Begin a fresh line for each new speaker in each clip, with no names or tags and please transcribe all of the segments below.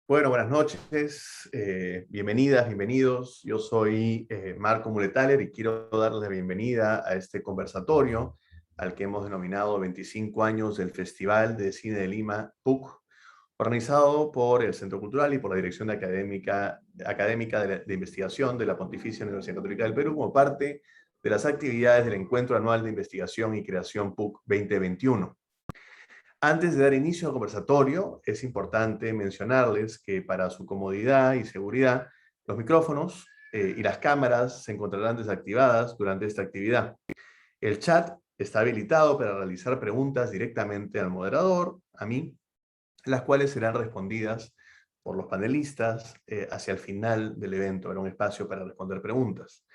Bueno, buenas noches, bienvenidas, bienvenidos. Yo soy Marco Muletaler y quiero darles la bienvenida a este conversatorio al que hemos denominado 25 años del Festival de Cine de Lima, PUC, organizado por el Centro Cultural y por la Dirección Académica de Investigación de la Pontificia Universidad Católica del Perú como parte de las actividades del Encuentro Anual de Investigación y Creación PUC 2021. Antes de dar inicio al conversatorio, es importante mencionarles que para su comodidad y seguridad, los micrófonos y las cámaras se encontrarán desactivadas durante esta actividad. El chat está habilitado para realizar preguntas directamente al moderador, a mí, las cuales serán respondidas por los panelistas hacia el final del evento. Habrá un espacio para responder preguntas.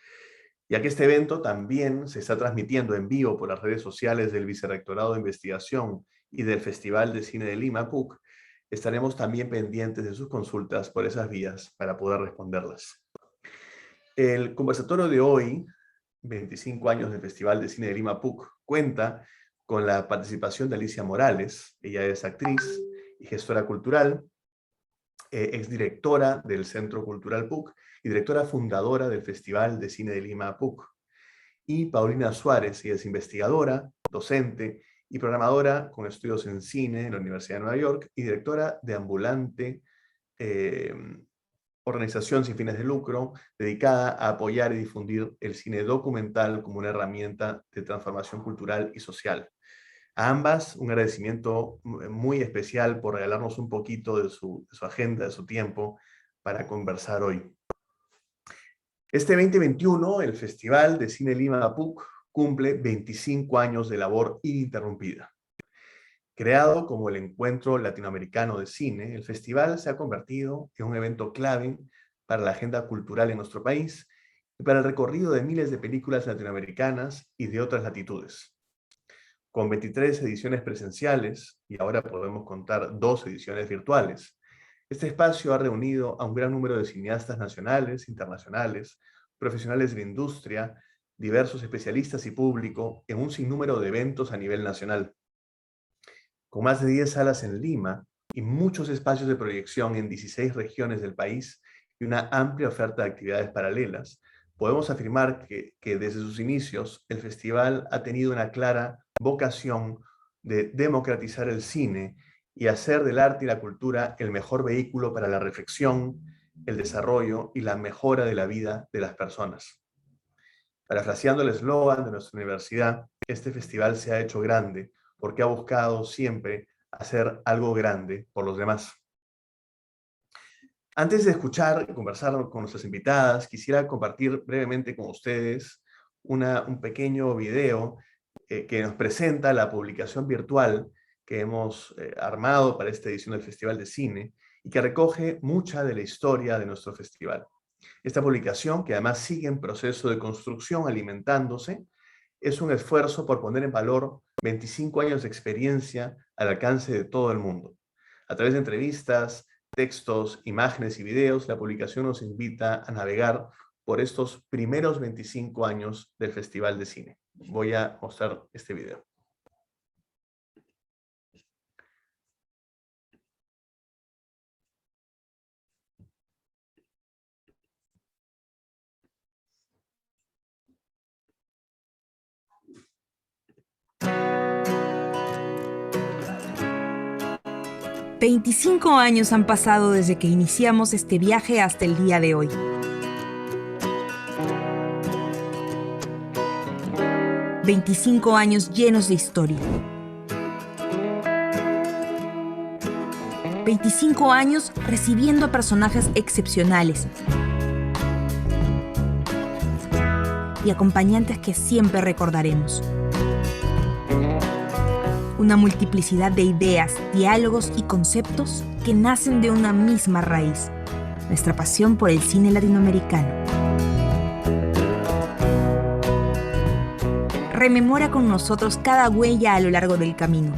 Ya que este evento también se está transmitiendo en vivo por las redes sociales del Vicerrectorado de Investigación y del Festival de Cine de Lima, PUC, estaremos también pendientes de sus consultas por esas vías para poder responderlas. El conversatorio de hoy, 25 años del Festival de Cine de Lima, PUC, cuenta con la participación de Alicia Morales. Ella es actriz y gestora cultural, exdirectora del Centro Cultural PUC y directora fundadora del Festival de Cine de Lima, PUC. Y Paulina Suárez, ella es investigadora, docente y programadora con estudios en cine en la Universidad de Nueva York y directora de Ambulante, organización sin fines de lucro dedicada a apoyar y difundir el cine documental como una herramienta de transformación cultural y social. A ambas, un agradecimiento muy especial por regalarnos un poquito de su agenda, de su tiempo, para conversar hoy. Este 2021, el Festival de Cine Lima PUC cumple 25 años de labor ininterrumpida. Creado como el Encuentro Latinoamericano de Cine, el festival se ha convertido en un evento clave para la agenda cultural en nuestro país y para el recorrido de miles de películas latinoamericanas y de otras latitudes. Con 23 ediciones presenciales, y ahora podemos contar 2 ediciones virtuales, este espacio ha reunido a un gran número de cineastas nacionales, internacionales, profesionales de la industria, diversos especialistas y público en un sinnúmero de eventos a nivel nacional. Con más de 10 salas en Lima y muchos espacios de proyección en 16 regiones del país y una amplia oferta de actividades paralelas, podemos afirmar que desde sus inicios el festival ha tenido una clara vocación de democratizar el cine y hacer del arte y la cultura el mejor vehículo para la reflexión, el desarrollo y la mejora de la vida de las personas. Parafraseando el eslogan de nuestra universidad, este festival se ha hecho grande porque ha buscado siempre hacer algo grande por los demás. Antes de escuchar y conversar con nuestras invitadas, quisiera compartir brevemente con ustedes un pequeño video que nos presenta la publicación virtual que hemos armado para esta edición del Festival de Cine y que recoge mucha de la historia de nuestro festival. Esta publicación, que además sigue en proceso de construcción alimentándose, es un esfuerzo por poner en valor 25 años de experiencia al alcance de todo el mundo. A través de entrevistas, textos, imágenes y videos, la publicación nos invita a navegar por estos primeros 25 años del Festival de Cine. Voy a mostrar este video.
25 años han pasado desde que iniciamos este viaje hasta el día de hoy. 25 años llenos de historia. 25 años recibiendo a personajes excepcionales y acompañantes que siempre recordaremos. Una multiplicidad de ideas, diálogos y conceptos que nacen de una misma raíz: nuestra pasión por el cine latinoamericano. Rememora con nosotros cada huella a lo largo del camino,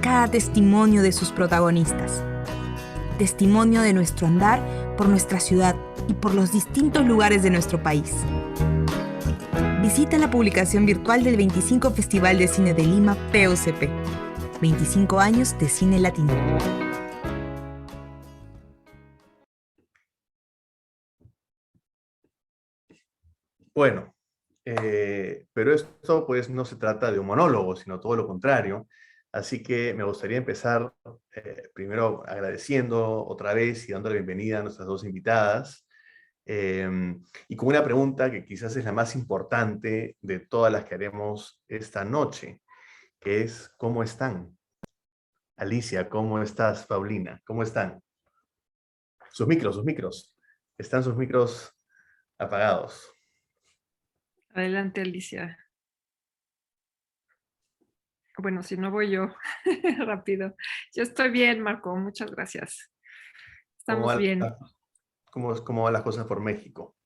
cada testimonio de sus protagonistas, testimonio de nuestro andar por nuestra ciudad y por los distintos lugares de nuestro país. Visita la publicación virtual del 25 Festival de Cine de Lima, PUCP. 25 años de cine latino.
Bueno, pero esto pues no se trata de un monólogo, sino todo lo contrario. Así que me gustaría empezar primero agradeciendo otra vez y dando la bienvenida a nuestras dos invitadas. Y con una pregunta que quizás es la más importante de todas las que haremos esta noche, que es: ¿cómo están? Alicia, ¿cómo estás? Paulina, ¿cómo están? Sus micros. Están sus micros apagados.
Adelante, Alicia. Bueno, si no voy yo, rápido. Yo estoy bien, Marco, muchas gracias. Estamos bien.
¿Cómo van las cosas por México?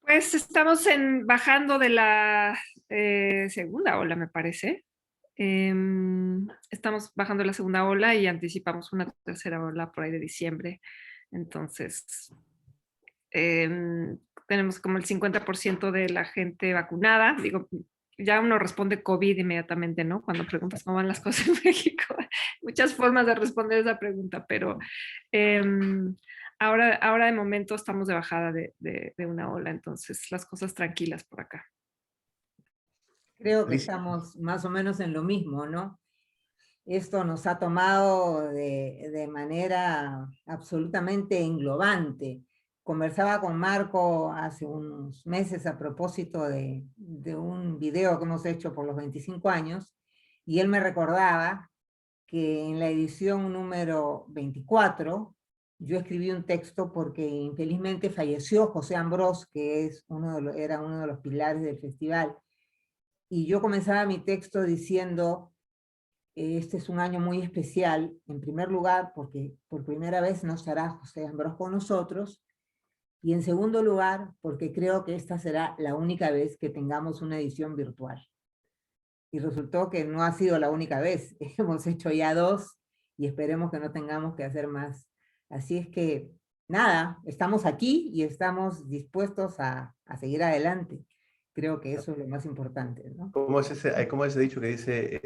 Pues estamos bajando de la segunda ola, me parece. Estamos bajando la segunda ola y anticipamos una tercera ola por ahí de diciembre. Entonces, tenemos como el 50% de la gente vacunada. Digo, ya uno responde COVID inmediatamente, ¿no? Cuando preguntas cómo van las cosas en México. Muchas formas de responder esa pregunta, pero ahora de momento estamos de bajada de una ola, entonces las cosas tranquilas por acá.
Creo que estamos más o menos en lo mismo, ¿no? Esto nos ha tomado de manera absolutamente englobante. Conversaba con Marco hace unos meses a propósito de un video que hemos hecho por los 25 años, y él me recordaba que en la edición número 24, yo escribí un texto porque infelizmente falleció José Ambrós, que era uno de los pilares del festival, y yo comenzaba mi texto diciendo: este es un año muy especial, en primer lugar, porque por primera vez no estará José Ambrós con nosotros, y en segundo lugar, porque creo que esta será la única vez que tengamos una edición virtual. Y resultó que no ha sido la única vez, hemos hecho ya 2, y esperemos que no tengamos que hacer más. Así es que, nada, estamos aquí y estamos dispuestos a seguir adelante. Creo que eso es lo más importante, ¿no?
¿Cómo es ese dicho que dice,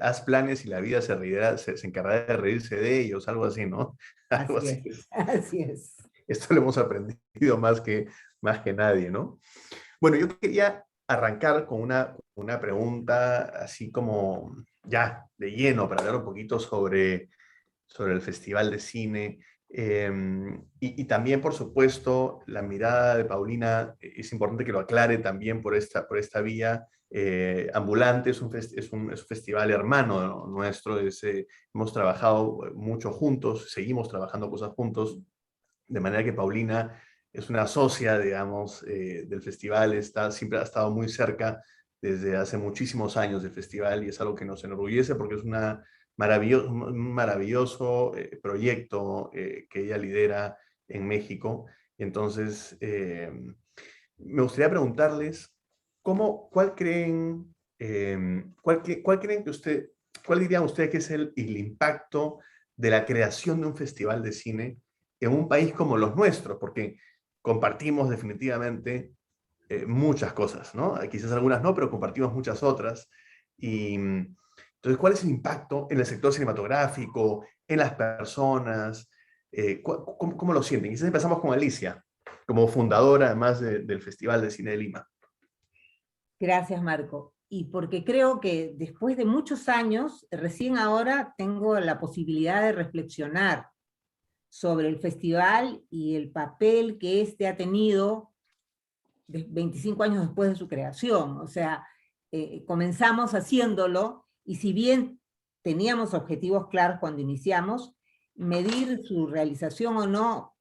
haz planes y la vida se encargará de reírse de ellos? Algo así, ¿no? Algo
así es, así es.
Esto lo hemos aprendido más que nadie, ¿no? Bueno, yo quería arrancar con una pregunta así como ya de lleno, para hablar un poquito sobre el Festival de Cine. Y también, por supuesto, la mirada de Paulina es importante que lo aclare también por esta vía. Ambulante es un festival hermano nuestro. Hemos trabajado mucho juntos, seguimos trabajando cosas juntos, de manera que Paulina es una socia, digamos, del festival, siempre ha estado muy cerca desde hace muchísimos años del festival, y es algo que nos enorgullece porque es un maravilloso proyecto que ella lidera en México. Entonces, me gustaría preguntarles, ¿cuál dirían ustedes que es el impacto de la creación de un festival de cine en un país como los nuestros? Porque compartimos definitivamente muchas cosas, ¿no? Quizás algunas no, pero compartimos muchas otras. Y entonces, ¿cuál es el impacto en el sector cinematográfico, en las personas? ¿Cómo lo sienten? Quizás empezamos con Alicia, como fundadora además del Festival de Cine de Lima.
Gracias, Marco. y porque creo que después de muchos años, recién ahora tengo la posibilidad de reflexionar sobre el festival y el papel que éste ha tenido 25 años después de su creación. O sea, comenzamos haciéndolo, y si bien teníamos objetivos claros cuando iniciamos, medir su realización o no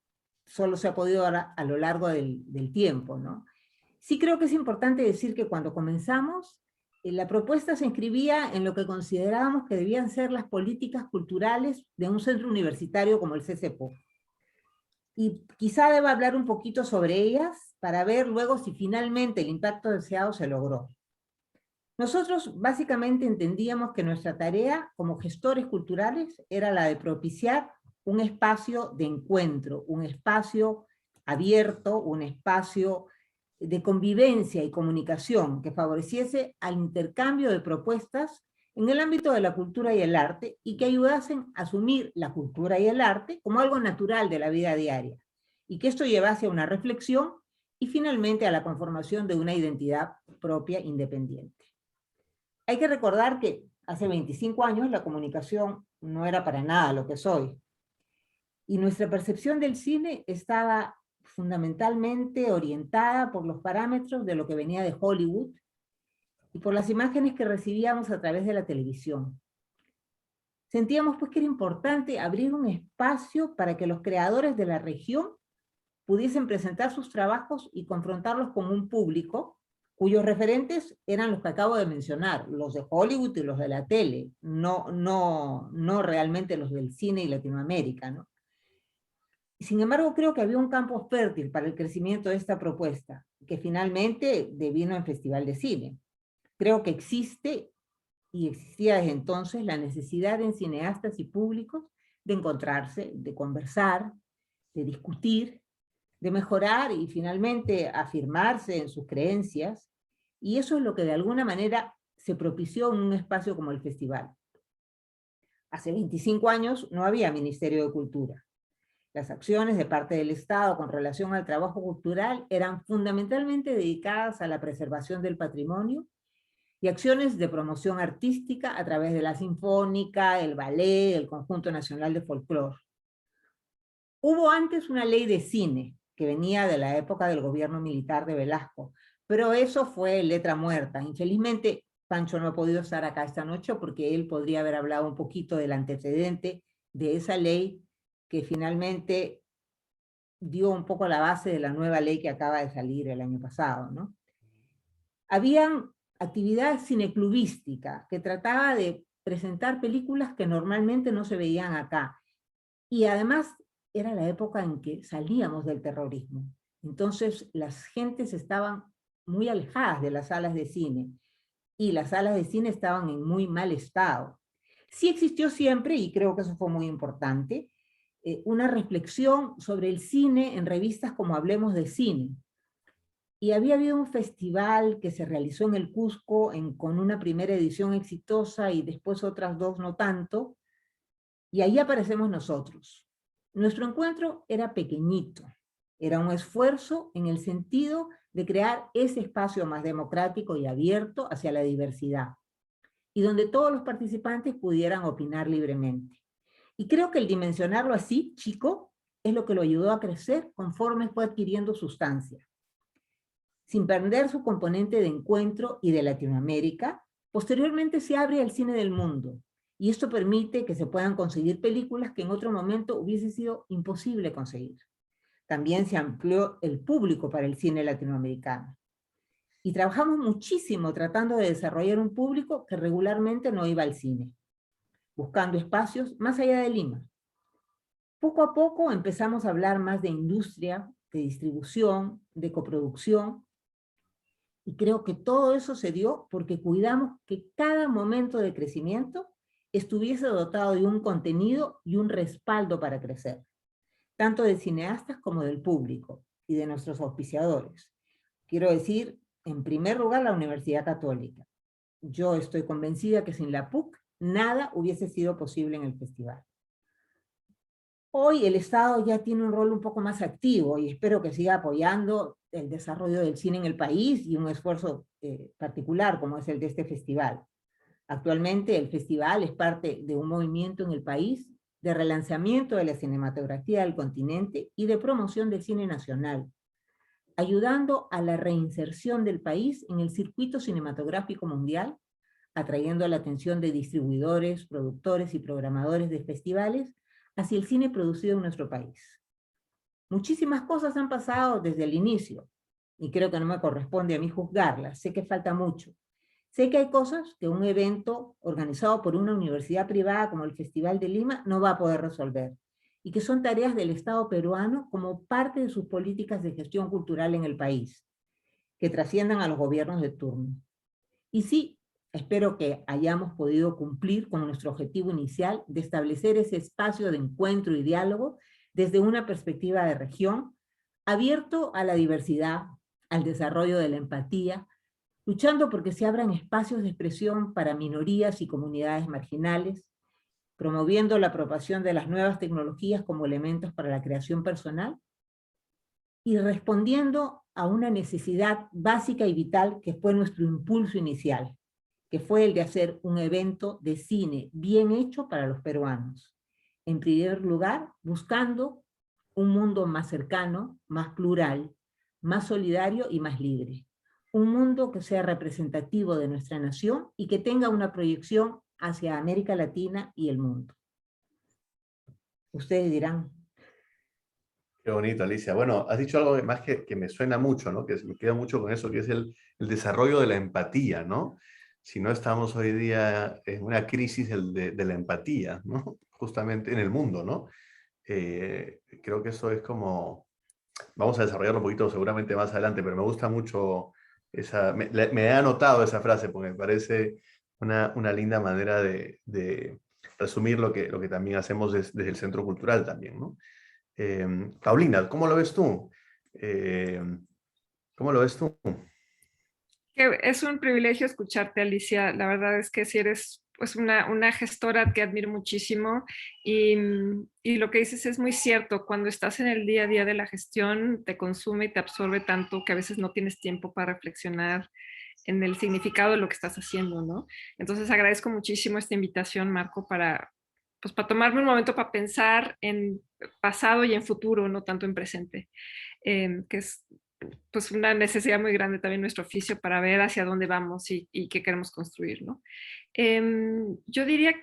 solo se ha podido dar a lo largo del tiempo, ¿no? Sí creo que es importante decir que cuando comenzamos, la propuesta se inscribía en lo que considerábamos que debían ser las políticas culturales de un centro universitario como el CCPO. Y quizá deba hablar un poquito sobre ellas para ver luego si finalmente el impacto deseado se logró. Nosotros básicamente entendíamos que nuestra tarea como gestores culturales era la de propiciar un espacio de encuentro, un espacio abierto, un espacio de convivencia y comunicación que favoreciese al intercambio de propuestas en el ámbito de la cultura y el arte, y que ayudasen a asumir la cultura y el arte como algo natural de la vida diaria, y que esto llevase a una reflexión y finalmente a la conformación de una identidad propia independiente. Hay que recordar que hace 25 años la comunicación no era para nada lo que es hoy, y nuestra percepción del cine estaba fundamentalmente orientada por los parámetros de lo que venía de Hollywood y por las imágenes que recibíamos a través de la televisión. Sentíamos pues que era importante abrir un espacio para que los creadores de la región pudiesen presentar sus trabajos y confrontarlos con un público cuyos referentes eran los que acabo de mencionar, los de Hollywood y los de la tele, no realmente los del cine y Latinoamérica, ¿no? Sin embargo, creo que había un campo fértil para el crecimiento de esta propuesta, que finalmente devino en Festival de Cine. Creo que existe, y existía desde entonces, la necesidad en cineastas y públicos de encontrarse, de conversar, de discutir, de mejorar y finalmente afirmarse en sus creencias, y eso es lo que de alguna manera se propició en un espacio como el festival. Hace 25 años no había Ministerio de Cultura. Las acciones de parte del Estado con relación al trabajo cultural eran fundamentalmente dedicadas a la preservación del patrimonio y acciones de promoción artística a través de la Sinfónica, el Ballet, el Conjunto Nacional de Folclore. Hubo antes una ley de cine que venía de la época del gobierno militar de Velasco, pero eso fue letra muerta. Infelizmente, Pancho no ha podido estar acá esta noche porque él podría haber hablado un poquito del antecedente de esa ley que finalmente dio un poco la base de la nueva ley que acaba de salir el año pasado, ¿no? Habían actividad cineclubística que trataba de presentar películas que normalmente no se veían acá. Y además era la época en que salíamos del terrorismo. Entonces las gentes estaban muy alejadas de las salas de cine, y las salas de cine estaban en muy mal estado. Sí existió siempre, y creo que eso fue muy importante, una reflexión sobre el cine en revistas como Hablemos de Cine. Y había habido un festival que se realizó en el Cusco con una primera edición exitosa y después otras dos no tanto, y ahí aparecemos nosotros. Nuestro encuentro era pequeñito, era un esfuerzo en el sentido de crear ese espacio más democrático y abierto hacia la diversidad, y donde todos los participantes pudieran opinar libremente. Y creo que el dimensionarlo así, chico, es lo que lo ayudó a crecer conforme fue adquiriendo sustancia. Sin perder su componente de encuentro y de Latinoamérica, posteriormente se abre al cine del mundo, y esto permite que se puedan conseguir películas que en otro momento hubiese sido imposible conseguir. También se amplió el público para el cine latinoamericano. Y trabajamos muchísimo tratando de desarrollar un público que regularmente no iba al cine, buscando espacios más allá de Lima. Poco a poco empezamos a hablar más de industria, de distribución, de coproducción, y creo que todo eso se dio porque cuidamos que cada momento de crecimiento estuviese dotado de un contenido y un respaldo para crecer, tanto de cineastas como del público y de nuestros auspiciadores. Quiero decir, en primer lugar, la Universidad Católica. Yo estoy convencida que sin la PUC nada hubiese sido posible en el festival. Hoy el Estado ya tiene un rol un poco más activo y espero que siga apoyando el desarrollo del cine en el país y un esfuerzo particular como es el de este festival. Actualmente el festival es parte de un movimiento en el país de relanzamiento de la cinematografía del continente y de promoción del cine nacional, ayudando a la reinserción del país en el circuito cinematográfico mundial, atrayendo la atención de distribuidores, productores y programadores de festivales hacia el cine producido en nuestro país. Muchísimas cosas han pasado desde el inicio, y creo que no me corresponde a mí juzgarlas, sé que falta mucho. Sé que hay cosas que un evento organizado por una universidad privada como el Festival de Lima no va a poder resolver, y que son tareas del Estado peruano como parte de sus políticas de gestión cultural en el país, que trasciendan a los gobiernos de turno. Y sí, espero que hayamos podido cumplir con nuestro objetivo inicial de establecer ese espacio de encuentro y diálogo desde una perspectiva de región, abierto a la diversidad, al desarrollo de la empatía, luchando porque se abran espacios de expresión para minorías y comunidades marginales, promoviendo la apropiación de las nuevas tecnologías como elementos para la creación personal, y respondiendo a una necesidad básica y vital que fue nuestro impulso inicial, que fue el de hacer un evento de cine bien hecho para los peruanos. En primer lugar, buscando un mundo más cercano, más plural, más solidario y más libre. Un mundo que sea representativo de nuestra nación y que tenga una proyección hacia América Latina y el mundo. Ustedes dirán.
Qué bonito, Alicia. Bueno, has dicho algo más que me suena mucho, ¿no? Que me queda mucho con eso, que es el desarrollo de la empatía, ¿no? Si no estamos hoy día en una crisis de la empatía, ¿no? Justamente en el mundo, ¿no? Creo que eso es como... Vamos a desarrollarlo un poquito seguramente más adelante, pero me gusta mucho esa... Me he anotado esa frase porque me parece una linda manera de resumir lo que también hacemos desde el Centro Cultural también, ¿no? Paulina, ¿cómo lo ves tú? ¿Cómo lo ves tú?
Es un privilegio escucharte, Alicia. La verdad es que si eres pues una gestora que admiro muchísimo y lo que dices es muy cierto. Cuando estás en el día a día de la gestión, te consume y te absorbe tanto que a veces no tienes tiempo para reflexionar en el significado de lo que estás haciendo, ¿no? Entonces agradezco muchísimo esta invitación, Marco, pues para tomarme un momento para pensar en pasado y en futuro, no tanto en presente, que es pues una necesidad muy grande también en nuestro oficio para ver hacia dónde vamos y qué queremos construir, ¿no? Yo diría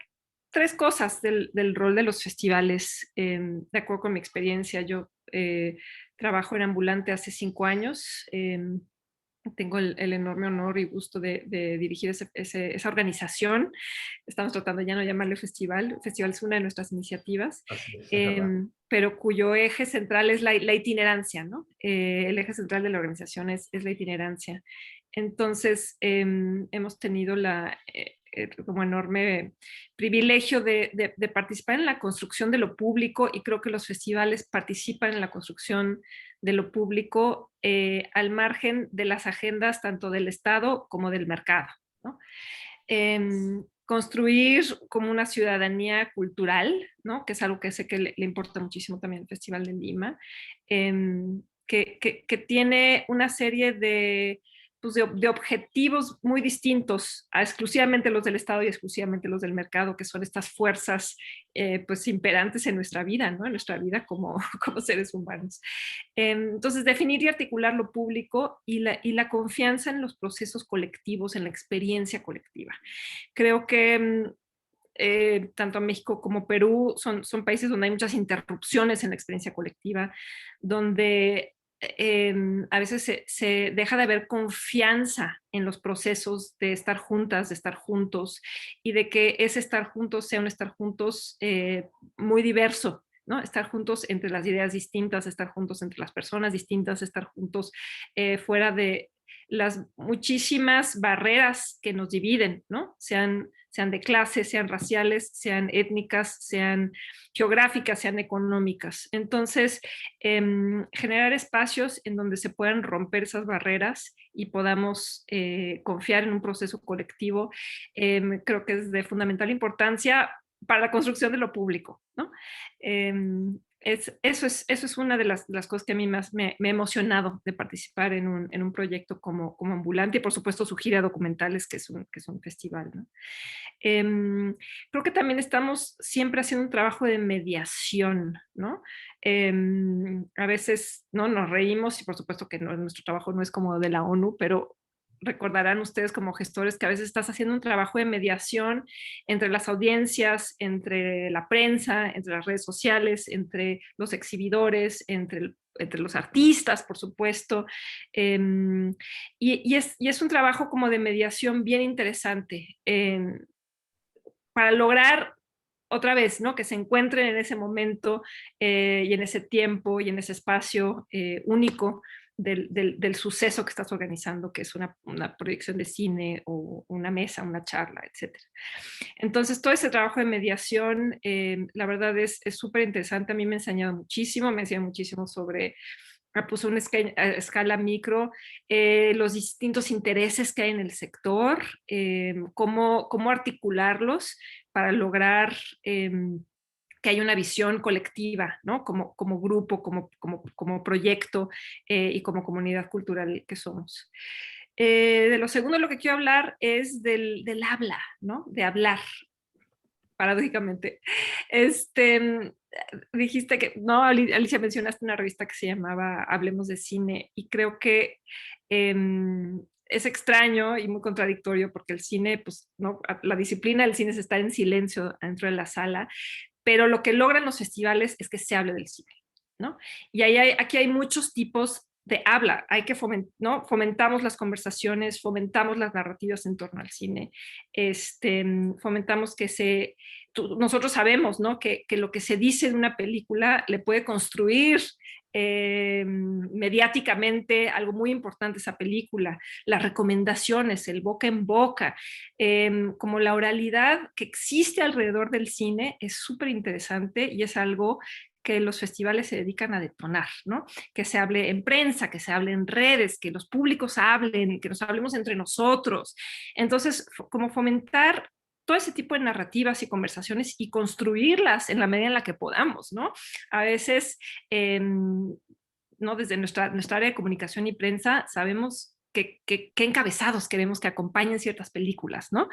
tres cosas del rol de los festivales, de acuerdo con mi experiencia. Yo trabajo en ambulante hace 5 años, tengo el enorme honor y gusto de dirigir esa organización. Estamos tratando ya no llamarle festival. Festival es una de nuestras iniciativas,
Así es verdad.
pero cuyo eje central es la itinerancia, ¿no? El eje central de la organización es la itinerancia. Entonces, hemos tenido como enorme privilegio de participar en la construcción de lo público, y creo que los festivales participan en la construcción de lo público al margen de las agendas tanto del Estado como del mercado, ¿no? Construir como una ciudadanía cultural, ¿no? Que es algo que sé que le importa muchísimo también al Festival de Lima, que tiene una serie pues de objetivos muy distintos a exclusivamente los del Estado y exclusivamente los del mercado, que son estas fuerzas pues imperantes en nuestra vida, ¿no? En nuestra vida como seres humanos. Entonces, definir y articular lo público y la confianza en los procesos colectivos, en la experiencia colectiva. Creo que tanto México como Perú son países donde hay muchas interrupciones en la experiencia colectiva, donde a veces se deja de haber confianza en los procesos de estar juntas, de estar juntos, y de que ese estar juntos sea un estar juntos muy diverso, ¿no? Estar juntos entre las ideas distintas, estar juntos entre las personas distintas, estar juntos fuera de las muchísimas barreras que nos dividen, ¿no? Sean de clase, sean raciales, sean étnicas, sean geográficas, sean económicas. Entonces, generar espacios en donde se puedan romper esas barreras y podamos confiar en un proceso colectivo, creo que es de fundamental importancia para la construcción de lo público, ¿no? Eso es una de las cosas que a mí más me ha emocionado de participar en un proyecto como Ambulante, y por supuesto su gira de documentales, que es un festival, ¿no? Creo que también estamos siempre haciendo un trabajo de mediación, ¿no? A veces, ¿no? Nos reímos, y por supuesto que nuestro trabajo no es como de la ONU, pero recordarán ustedes como gestores que a veces estás haciendo un trabajo de mediación entre las audiencias, entre la prensa, entre las redes sociales, entre los exhibidores, entre los artistas, por supuesto. Y es un trabajo como de mediación bien interesante para lograr otra vez, ¿no? Que se encuentren en ese momento y en ese tiempo y en ese espacio único del suceso que estás organizando, que es una proyección de cine o una mesa, una charla, etc. Entonces, todo ese trabajo de mediación, la verdad es súper interesante. A mí me ha enseñado muchísimo, sobre puso una escala micro, los distintos intereses que hay en el sector, cómo articularlos para lograr que haya una visión colectiva, ¿no? Como grupo, como proyecto y como comunidad cultural que somos. De lo segundo, lo que quiero hablar es del habla, ¿no? De hablar, paradójicamente. Dijiste que, no, Alicia, mencionaste una revista que se llamaba Hablemos de Cine, y creo que es extraño y muy contradictorio, porque el cine, pues, ¿no? La disciplina del cine es estar en silencio dentro de la sala, pero lo que logran los festivales es que se hable del cine, ¿no? Y aquí hay muchos tipos de habla, hay que ¿no? Fomentamos las conversaciones, fomentamos las narrativas en torno al cine, fomentamos que nosotros sabemos, ¿no? Que lo que se dice en una película le puede construir mediáticamente algo muy importante esa película, las recomendaciones, el boca en boca, como la oralidad que existe alrededor del cine es súper interesante, y es algo que los festivales se dedican a detonar, ¿no? Que se hable en prensa, que se hable en redes, que los públicos hablen, que nos hablemos entre nosotros. Entonces, como fomentar todo ese tipo de narrativas y conversaciones y construirlas en la medida en la que podamos, ¿no? A veces, ¿no? Desde nuestra área de comunicación y prensa sabemos qué encabezados queremos que acompañen ciertas películas, ¿no?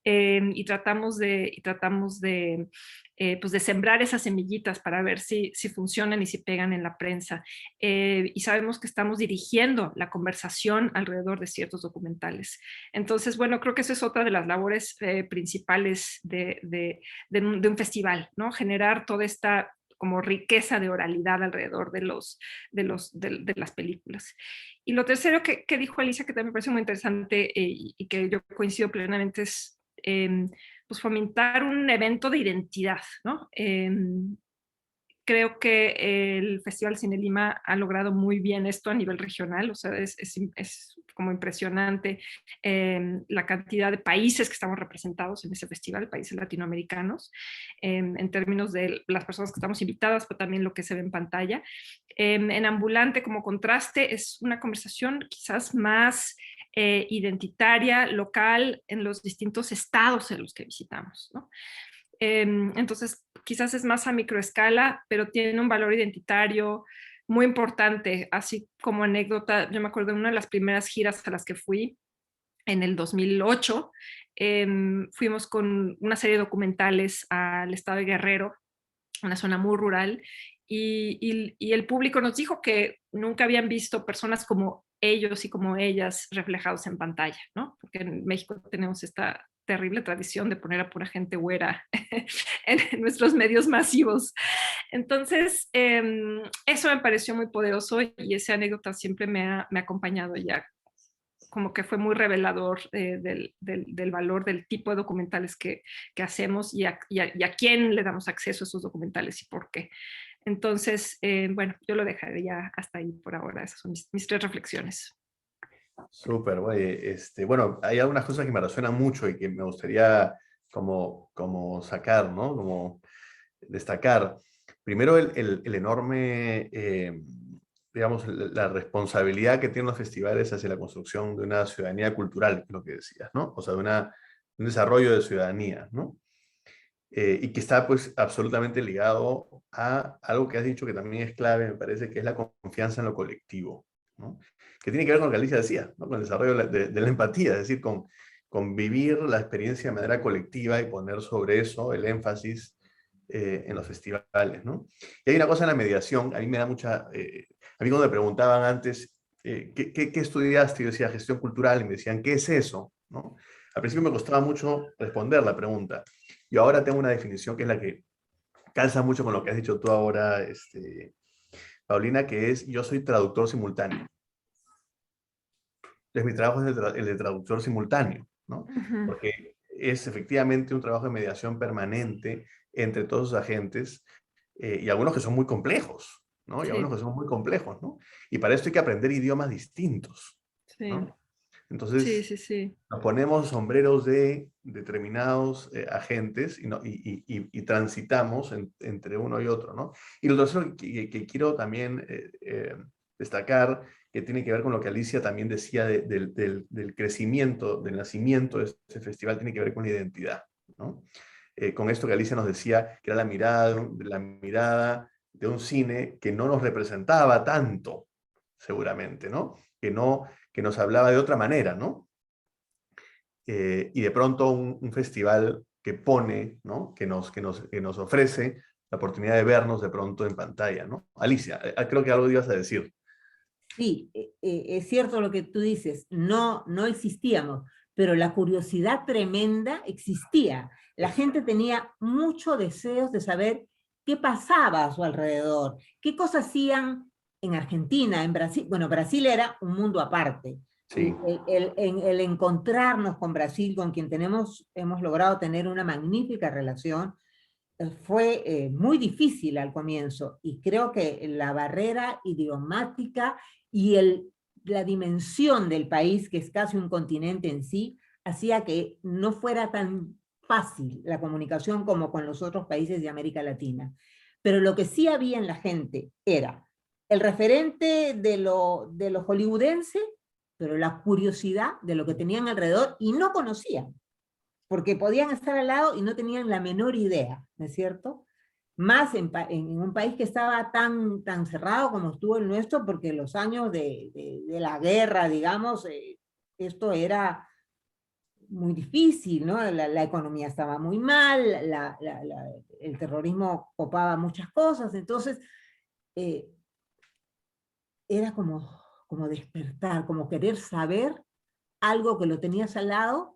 Y tratamos de pues de sembrar esas semillitas para ver si funcionan y si pegan en la prensa. Y sabemos que estamos dirigiendo la conversación alrededor de ciertos documentales. Entonces, bueno, creo que eso es otra de las labores principales de un festival, ¿no? Generar toda esta como riqueza de oralidad alrededor de las películas. Y lo tercero que dijo Alicia, que también me parece muy interesante y que yo coincido plenamente, es pues fomentar un evento de identidad, ¿no? Creo que el Festival Cine Lima ha logrado muy bien esto a nivel regional, o sea, es como impresionante la cantidad de países que estamos representados en ese festival, países latinoamericanos, en términos de las personas que estamos invitadas, pero también lo que se ve en pantalla. En Ambulante, como contraste, es una conversación quizás más identitaria, local, en los distintos estados en los que visitamos, ¿no? Entonces, quizás es más a microescala, pero tiene un valor identitario muy importante. Así como anécdota, yo me acuerdo de una de las primeras giras a las que fui en el 2008. Fuimos con una serie de documentales al estado de Guerrero, una zona muy rural, y el público nos dijo que nunca habían visto personas como ellos y como ellas reflejados en pantalla, ¿no? Porque en México tenemos esta terrible tradición de poner a pura gente güera en nuestros medios masivos. Entonces, eso me pareció muy poderoso, y esa anécdota siempre me ha acompañado ya, como que fue muy revelador del valor del tipo de documentales que hacemos y a quién le damos acceso a esos documentales y por qué. Entonces, bueno, yo lo dejaré ya hasta ahí por ahora. Esas son mis 3 reflexiones.
Súper, güey. Bueno, hay algunas cosas que me resuenan mucho y que me gustaría como sacar, ¿no? Como destacar. Primero, el enorme, digamos, la responsabilidad que tienen los festivales hacia la construcción de una ciudadanía cultural, lo que decías, ¿no? O sea, de un desarrollo de ciudadanía, ¿no? y que está pues absolutamente ligado a algo que has dicho que también es clave, me parece, que es la confianza en lo colectivo, ¿no? Que tiene que ver con lo que Alicia decía, ¿no? Con el desarrollo de la empatía, es decir, con vivir la experiencia de manera colectiva y poner sobre eso el énfasis en los festivales, ¿no? Y hay una cosa en la mediación, a mí me da mucha... a mí cuando me preguntaban antes, ¿qué estudiaste? Yo decía gestión cultural y me decían, ¿qué es eso? ¿No? Al principio me costaba mucho responder la pregunta. Yo ahora tengo una definición que es la que calza mucho con lo que has dicho tú ahora, Paulina, que es yo soy traductor simultáneo. Entonces mi trabajo es el de traductor simultáneo, ¿no?
Ujú.
Porque es efectivamente un trabajo de mediación permanente entre todos los agentes y algunos que son muy complejos, ¿no? Y algunos
Sí,
que son muy complejos, ¿no? Y para esto hay que aprender idiomas distintos,
sí,
¿no?
sí,
Entonces,
sí, sí.
nos ponemos sombreros de determinados agentes y transitamos entre uno y otro, ¿no? Y lo tercero que quiero también destacar, que tiene que ver con lo que Alicia también decía del crecimiento, del nacimiento de este festival, tiene que ver con la identidad, ¿no? Con esto que Alicia nos decía, que era la mirada de un cine que no nos representaba tanto, seguramente, ¿no? Que nos hablaba de otra manera, ¿no? Y de pronto un festival que pone, ¿no? Que nos ofrece la oportunidad de vernos de pronto en pantalla, ¿no? Alicia, creo que algo ibas a decir.
Sí, es cierto lo que tú dices, no existíamos, pero la curiosidad tremenda existía. La gente tenía mucho deseos de saber qué pasaba a su alrededor, qué cosas hacían en Argentina, en Brasil. Bueno, Brasil era un mundo aparte.
Sí,
El encontrarnos con Brasil, con quien hemos logrado tener una magnífica relación, fue muy difícil al comienzo y creo que la barrera idiomática y la dimensión del país, que es casi un continente en sí, hacía que no fuera tan fácil la comunicación como con los otros países de América Latina. Pero lo que sí había en la gente era el referente de lo hollywoodense, pero la curiosidad de lo que tenían alrededor y no conocían porque podían estar al lado y no tenían la menor idea, ¿no es cierto? Más en un país que estaba tan cerrado como estuvo el nuestro, porque los años de la guerra, digamos, esto era muy difícil, ¿no? La economía estaba muy mal, el terrorismo copaba muchas cosas, entonces eh, era como despertar, como querer saber algo que lo tenías al lado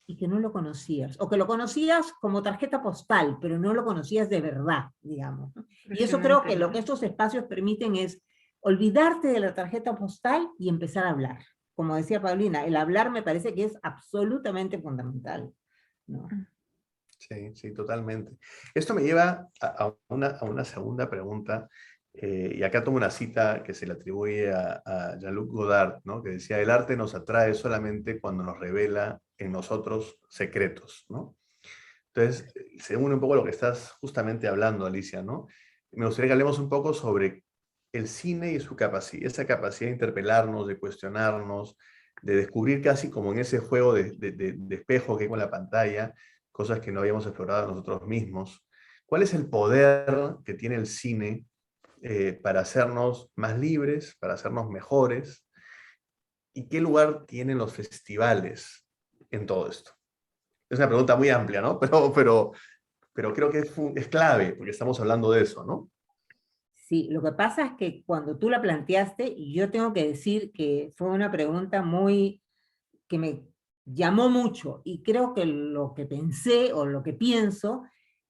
y que no lo conocías, o que lo conocías como tarjeta postal, pero no lo conocías de verdad, digamos. Y eso creo que
Impresionante.
lo que estos espacios permiten es olvidarte de la tarjeta postal y empezar a hablar. Como decía Paulina, el hablar me parece que es absolutamente fundamental, ¿no?
sí, sí, totalmente. Esto me lleva a una segunda pregunta, y acá tomo una cita que se le atribuye a Jean-Luc Godard, ¿no? Que decía, el arte nos atrae solamente cuando nos revela en nosotros secretos, ¿no? Entonces, se une un poco lo que estás justamente hablando, Alicia, ¿no? Me gustaría que hablemos un poco sobre el cine y su capacidad, esa capacidad de interpelarnos, de cuestionarnos, de descubrir casi como en ese juego de espejo que hay con la pantalla, cosas que no habíamos explorado nosotros mismos. ¿Cuál es el poder que tiene el cine para hacernos más libres, para hacernos mejores? ¿Y qué lugar tienen los festivales en todo esto? Es una pregunta muy amplia, ¿no? Pero creo que es clave, porque estamos hablando de eso, ¿no?
Sí, lo que pasa es que cuando tú la planteaste, yo tengo que decir que fue una pregunta que me llamó mucho y creo que lo que pensé o lo que pienso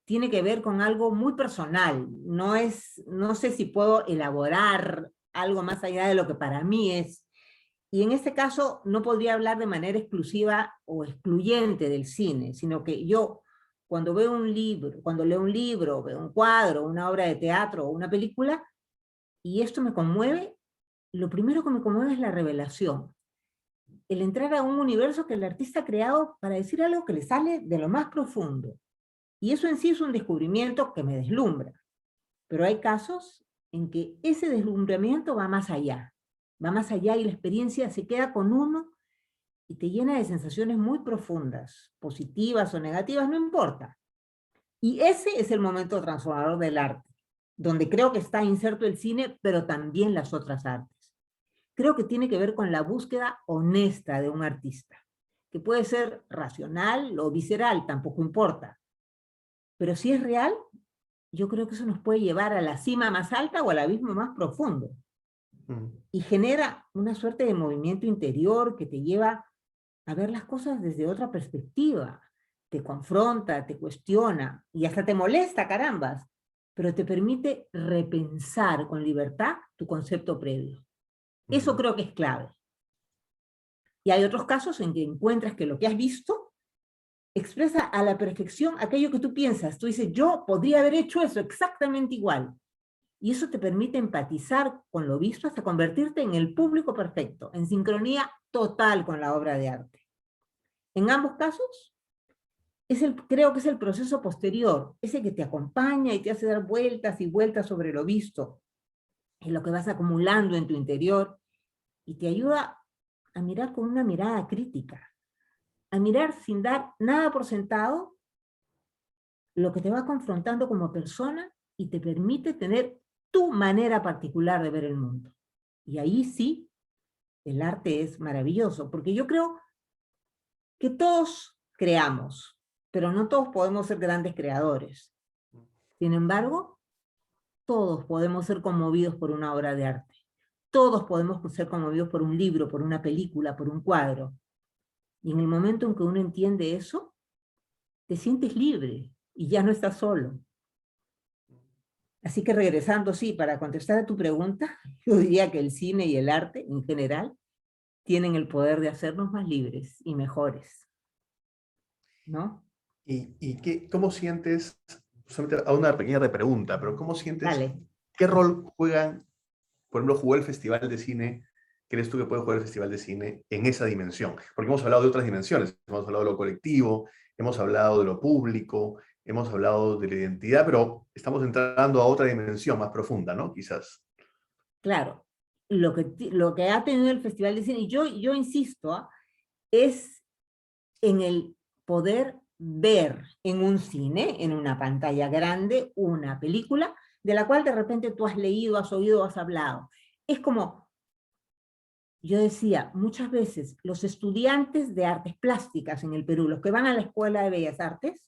tiene que ver con algo muy personal. No sé si puedo elaborar algo más allá de lo que para mí es. Y en este caso no podría hablar de manera exclusiva o excluyente del cine, sino que yo cuando veo un libro, cuando leo un libro, veo un cuadro, una obra de teatro o una película, y esto me conmueve, lo primero que me conmueve es la revelación, el entrar a un universo que el artista ha creado para decir algo que le sale de lo más profundo. Y eso en sí es un descubrimiento que me deslumbra. Pero hay casos en que ese deslumbramiento va más allá y la experiencia se queda con uno y te llena de sensaciones muy profundas, positivas o negativas, no importa. Y ese es el momento transformador del arte, donde creo que está inserto el cine, pero también las otras artes. Creo que tiene que ver con la búsqueda honesta de un artista, que puede ser racional o visceral, tampoco importa. Pero si es real, yo creo que eso nos puede llevar a la cima más alta o al abismo más profundo. Y genera una suerte de movimiento interior que te lleva a ver las cosas desde otra perspectiva. Te confronta, te cuestiona y hasta te molesta, carambas, pero te permite repensar con libertad tu concepto previo. Eso creo que es clave. Y hay otros casos en que encuentras que lo que has visto expresa a la perfección aquello que tú piensas. Tú dices, yo podría haber hecho eso exactamente igual. Y eso te permite empatizar con lo visto hasta convertirte en el público perfecto, en sincronía total con la obra de arte. En ambos casos, creo que es el proceso posterior, ese que te acompaña y te hace dar vueltas y vueltas sobre lo visto, en lo que vas acumulando en tu interior, y te ayuda a mirar con una mirada crítica, a mirar sin dar nada por sentado, lo que te va confrontando como persona y te permite tener tu manera particular de ver el mundo. Y ahí sí, el arte es maravilloso, porque yo creo que todos creamos, pero no todos podemos ser grandes creadores. Sin embargo, todos podemos ser conmovidos por una obra de arte. Todos podemos ser conmovidos por un libro, por una película, por un cuadro. Y en el momento en que uno entiende eso, te sientes libre y ya no estás solo. Así que regresando, sí, para contestar a tu pregunta, yo diría que el cine y el arte en general tienen el poder de hacernos más libres y mejores, ¿no?
¿Cómo sientes, solamente a una pequeña repregunta, pero cómo sientes,
Dale.
qué rol juegan, por ejemplo, jugó el Festival de Cine, crees tú que puede jugar el Festival de Cine en esa dimensión? Porque hemos hablado de otras dimensiones, hemos hablado de lo colectivo, hemos hablado de lo público, hemos hablado de la identidad, pero estamos entrando a otra dimensión más profunda, ¿no? Quizás.
Claro, lo que ha tenido el Festival de Cine, y yo insisto, ¿ah? Es en el poder ver en un cine, en una pantalla grande, una película de la cual de repente tú has leído, has oído, has hablado. Es como, yo decía, muchas veces los estudiantes de artes plásticas en el Perú, los que van a la Escuela de Bellas Artes,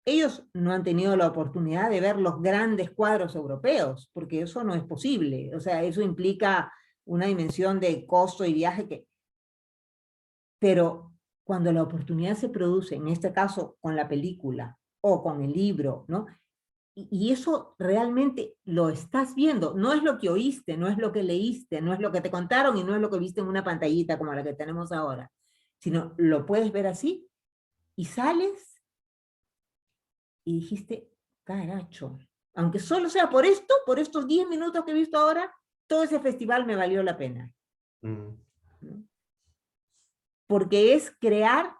ellos no han tenido la oportunidad de ver los grandes cuadros europeos, porque eso no es posible. O sea, eso implica una dimensión de costo y viaje que... Pero cuando la oportunidad se produce, en este caso con la película o con el libro, ¿no? Y eso realmente lo estás viendo, no es lo que oíste, no es lo que leíste, no es lo que te contaron y no es lo que viste en una pantallita como la que tenemos ahora, sino lo puedes ver así y sales y dijiste, caracho, aunque solo sea por esto, por estos 10 minutos que he visto ahora, todo ese festival me valió la pena. ¿No? Porque es crear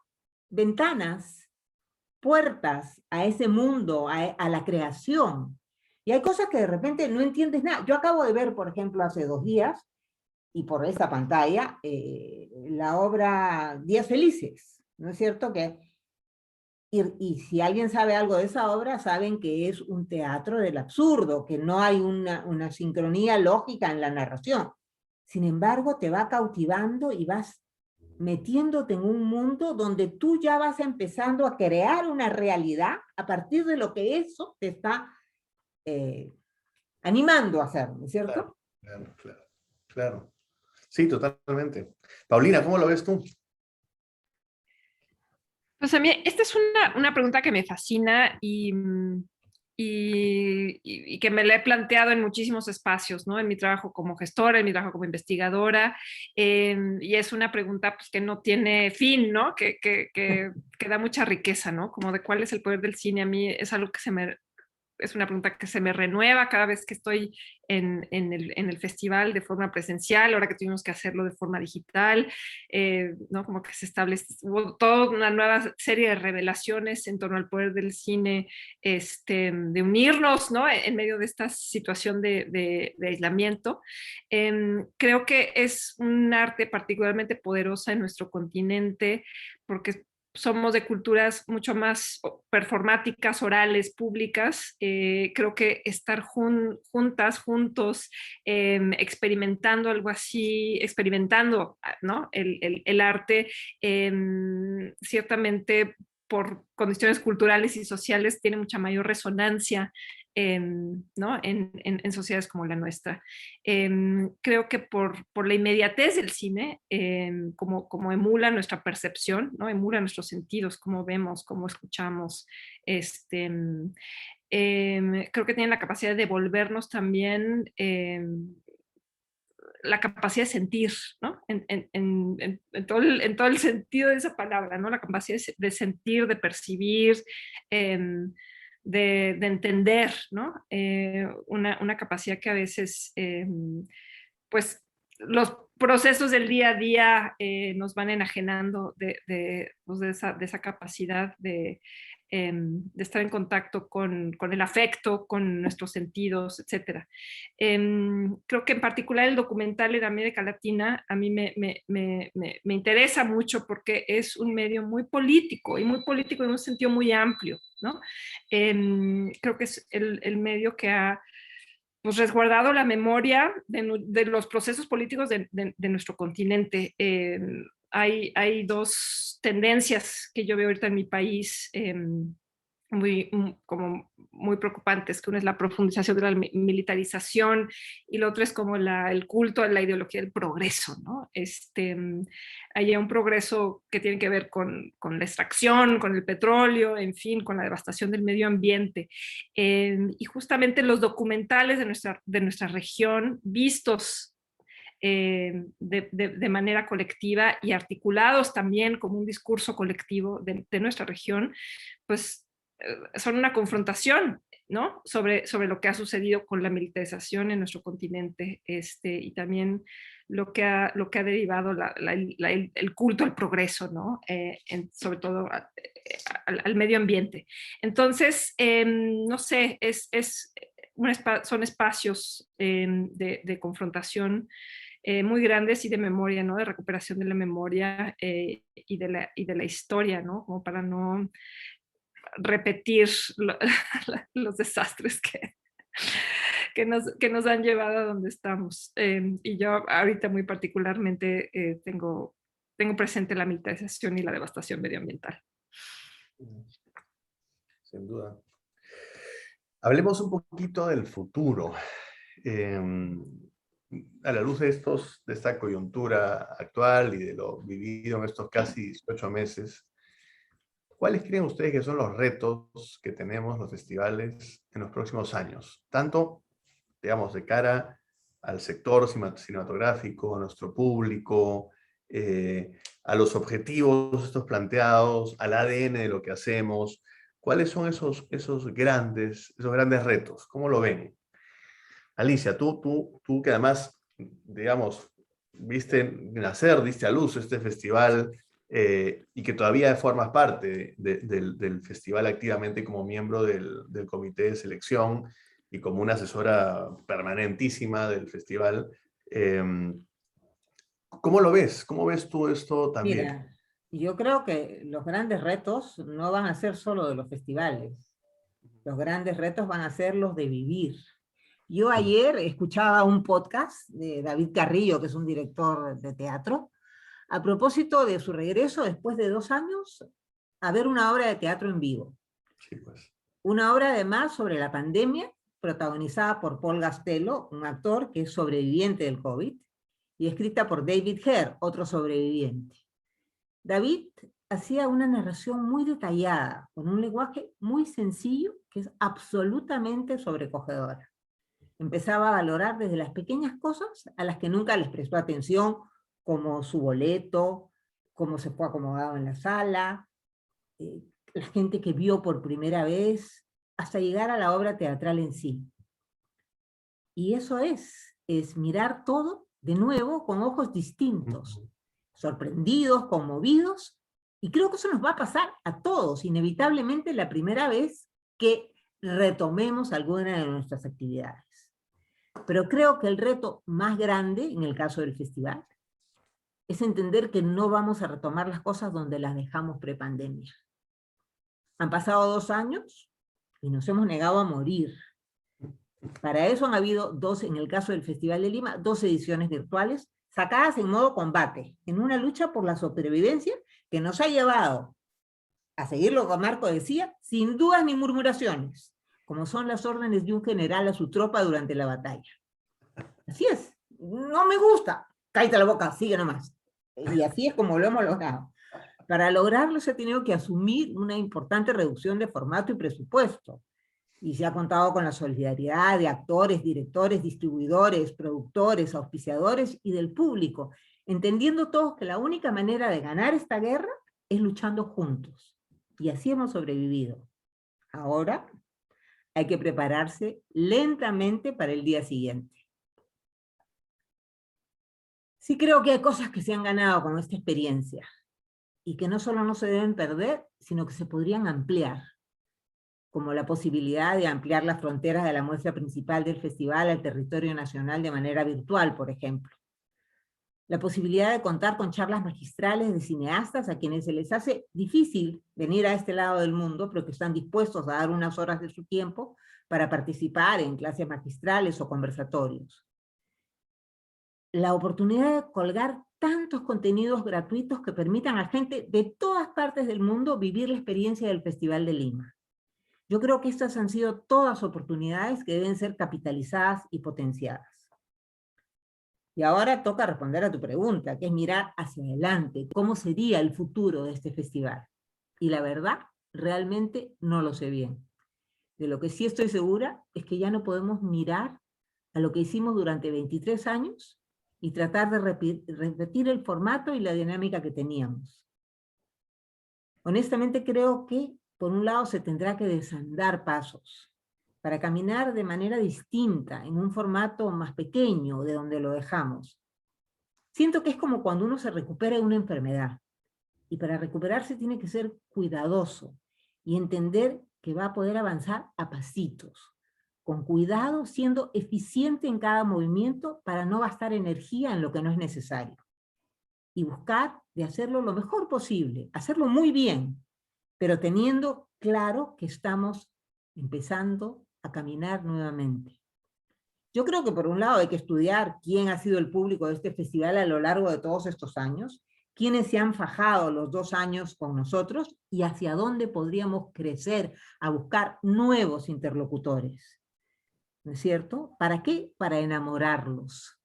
ventanas, puertas a ese mundo, a la creación. Y hay cosas que de repente no entiendes nada. Yo acabo de ver, por ejemplo, hace 2 días, y por esta pantalla, la obra Días Felices, ¿no es cierto? Y si alguien sabe algo de esa obra, saben que es un teatro del absurdo, que no hay una sincronía lógica en la narración. Sin embargo, te va cautivando y vas metiéndote en un mundo donde tú ya vas empezando a crear una realidad a partir de lo que eso te está animando a hacer, ¿no es cierto?
Claro. Sí, totalmente. Paulina, ¿cómo lo ves tú?
Pues a mí, esta es una pregunta que me fascina y que me la he planteado en muchísimos espacios, ¿no? En mi trabajo como gestora, en mi trabajo como investigadora, y es una pregunta pues, que no tiene fin, ¿no? Que da mucha riqueza, ¿no? Como de cuál es el poder del cine, a mí es algo que es una pregunta que se me renueva cada vez que estoy en el festival de forma presencial, ahora que tuvimos que hacerlo de forma digital, ¿no? Como que hubo toda una nueva serie de revelaciones en torno al poder del cine, de unirnos, ¿no? En medio de esta situación de aislamiento. Creo que es un arte particularmente poderosa en nuestro continente porque somos de culturas mucho más performáticas, orales, públicas. Creo que estar juntas, juntos, experimentando algo así, experimentando, ¿no? el arte, ciertamente por condiciones culturales y sociales tiene mucha mayor resonancia, ¿no? en sociedades como la nuestra. Creo que por la inmediatez del cine, como emula nuestra percepción, ¿no? Emula nuestros sentidos, cómo vemos, cómo escuchamos, creo que tienen la capacidad de devolvernos también la capacidad de sentir, ¿no? En todo el sentido de esa palabra, ¿no? La capacidad de sentir, de percibir, de entender, ¿no? Una capacidad que a veces, pues, los procesos del día a día nos van enajenando pues de esa capacidad de estar en contacto con el afecto, con nuestros sentidos, etc. Creo que en particular el documental en América Latina a mí me interesa mucho porque es un medio muy político en un sentido muy amplio, ¿no? Creo que es el medio que ha pues, resguardado la memoria de los procesos políticos de nuestro continente. Hay dos tendencias que yo veo ahorita en mi país como muy preocupantes, que una es la profundización de la militarización y la otra es como el culto a la ideología del progreso, ¿no? Hay un progreso que tiene que ver con la extracción, con el petróleo, en fin, con la devastación del medio ambiente. Y justamente los documentales de nuestra región, vistos de manera colectiva y articulados también como un discurso colectivo de nuestra región, pues son una confrontación, ¿no? sobre lo que ha sucedido con la militarización en nuestro continente, y también lo que ha derivado el culto al progreso, ¿no? Sobre todo al medio ambiente. Entonces, no sé, son espacios de confrontación muy grandes y de memoria, ¿no? De recuperación de la memoria y de la historia, ¿no? Como para no repetir los desastres que nos han llevado a donde estamos. Y yo ahorita muy particularmente tengo presente la militarización y la devastación medioambiental.
Sin duda. Hablemos un poquito del futuro. A la luz de esta coyuntura actual y de lo vivido en estos casi 18 meses, ¿cuáles creen ustedes que son los retos que tenemos los festivales en los próximos años? Tanto, digamos, de cara al sector cinematográfico, a nuestro público, a los objetivos estos planteados, al ADN de lo que hacemos. ¿Cuáles son esos grandes retos? ¿Cómo lo ven? Alicia, tú que además, digamos, viste nacer, diste a luz este festival y que todavía formas parte del festival activamente como miembro del comité de selección y como una asesora permanentísima del festival. ¿Cómo lo ves? ¿Cómo ves tú esto también?
Mira, yo creo que los grandes retos no van a ser solo de los festivales. Los grandes retos van a ser los de vivir. Yo ayer escuchaba un podcast de David Carrillo, que es un director de teatro, a propósito de su regreso después de 2 años a ver una obra de teatro en vivo.
Sí, pues.
Una obra además sobre la pandemia, protagonizada por Paul Gastelum, un actor que es sobreviviente del COVID, y escrita por David Hare, otro sobreviviente. David hacía una narración muy detallada, con un lenguaje muy sencillo, que es absolutamente sobrecogedora. Empezaba a valorar desde las pequeñas cosas a las que nunca les prestó atención, como su boleto, cómo se fue acomodado en la sala, la gente que vio por primera vez, hasta llegar a la obra teatral en sí. Y eso es mirar todo de nuevo con ojos distintos, sorprendidos, conmovidos, y creo que eso nos va a pasar a todos, inevitablemente la primera vez que retomemos alguna de nuestras actividades. Pero creo que el reto más grande, en el caso del festival, es entender que no vamos a retomar las cosas donde las dejamos prepandemia. Han pasado 2 años y nos hemos negado a morir. Para eso han habido en el caso del Festival de Lima, 2 ediciones virtuales sacadas en modo combate, en una lucha por la supervivencia que nos ha llevado a seguir lo que Marco decía, sin dudas ni murmuraciones, como son las órdenes de un general a su tropa durante la batalla. Así es, no me gusta, cállate la boca, sigue nomás. Y así es como lo hemos logrado. Para lograrlo se ha tenido que asumir una importante reducción de formato y presupuesto. Y se ha contado con la solidaridad de actores, directores, distribuidores, productores, auspiciadores y del público, entendiendo todos que la única manera de ganar esta guerra es luchando juntos. Y así hemos sobrevivido. Ahora hay que prepararse lentamente para el día siguiente. Sí creo que hay cosas que se han ganado con esta experiencia y que no solo no se deben perder, sino que se podrían ampliar, como la posibilidad de ampliar las fronteras de la muestra principal del festival al territorio nacional de manera virtual, por ejemplo. La posibilidad de contar con charlas magistrales de cineastas a quienes se les hace difícil venir a este lado del mundo, pero que están dispuestos a dar unas horas de su tiempo para participar en clases magistrales o conversatorios. La oportunidad de colgar tantos contenidos gratuitos que permitan a gente de todas partes del mundo vivir la experiencia del Festival de Lima. Yo creo que estas han sido todas oportunidades que deben ser capitalizadas y potenciadas. Y ahora toca responder a tu pregunta, que es mirar hacia adelante, cómo sería el futuro de este festival. Y la verdad, realmente no lo sé bien. De lo que sí estoy segura es que ya no podemos mirar a lo que hicimos durante 23 años y tratar de repetir el formato y la dinámica que teníamos. Honestamente creo que, por un lado, se tendrá que desandar pasos para caminar de manera distinta, en un formato más pequeño de donde lo dejamos. Siento que es como cuando uno se recupera de una enfermedad, y para recuperarse tiene que ser cuidadoso, y entender que va a poder avanzar a pasitos, con cuidado, siendo eficiente en cada movimiento para no gastar energía en lo que no es necesario. Y buscar de hacerlo lo mejor posible, hacerlo muy bien, pero teniendo claro que estamos empezando a caminar nuevamente. Yo creo que por un lado hay que estudiar quién ha sido el público de este festival a lo largo de todos estos años, quiénes se han fajado los 2 años con nosotros y hacia dónde podríamos crecer a buscar nuevos interlocutores. ¿No es cierto? ¿Para qué? Para enamorarlos,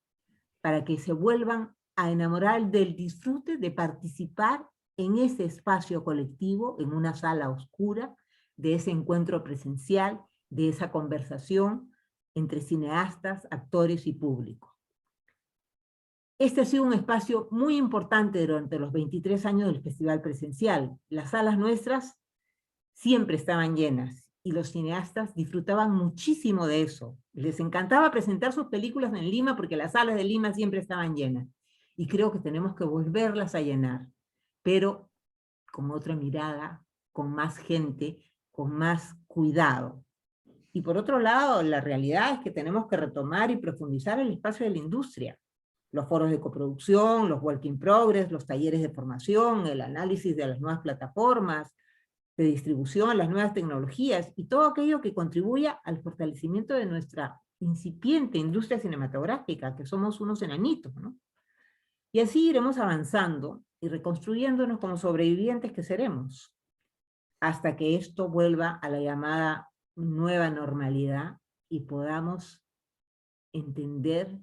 para que se vuelvan a enamorar del disfrute de participar en ese espacio colectivo, en una sala oscura, de ese encuentro presencial, de esa conversación entre cineastas, actores y público. Este ha sido un espacio muy importante durante los 23 años del festival presencial. Las salas nuestras siempre estaban llenas y los cineastas disfrutaban muchísimo de eso. Les encantaba presentar sus películas en Lima porque las salas de Lima siempre estaban llenas. Y creo que tenemos que volverlas a llenar, pero con otra mirada, con más gente, con más cuidado. Y por otro lado, la realidad es que tenemos que retomar y profundizar el espacio de la industria. Los foros de coproducción, los work in progress, los talleres de formación, el análisis de las nuevas plataformas de distribución, las nuevas tecnologías y todo aquello que contribuya al fortalecimiento de nuestra incipiente industria cinematográfica, que somos unos enanitos, ¿no? Y así iremos avanzando y reconstruyéndonos como sobrevivientes que seremos, hasta que esto vuelva a la llamada nueva normalidad y podamos entender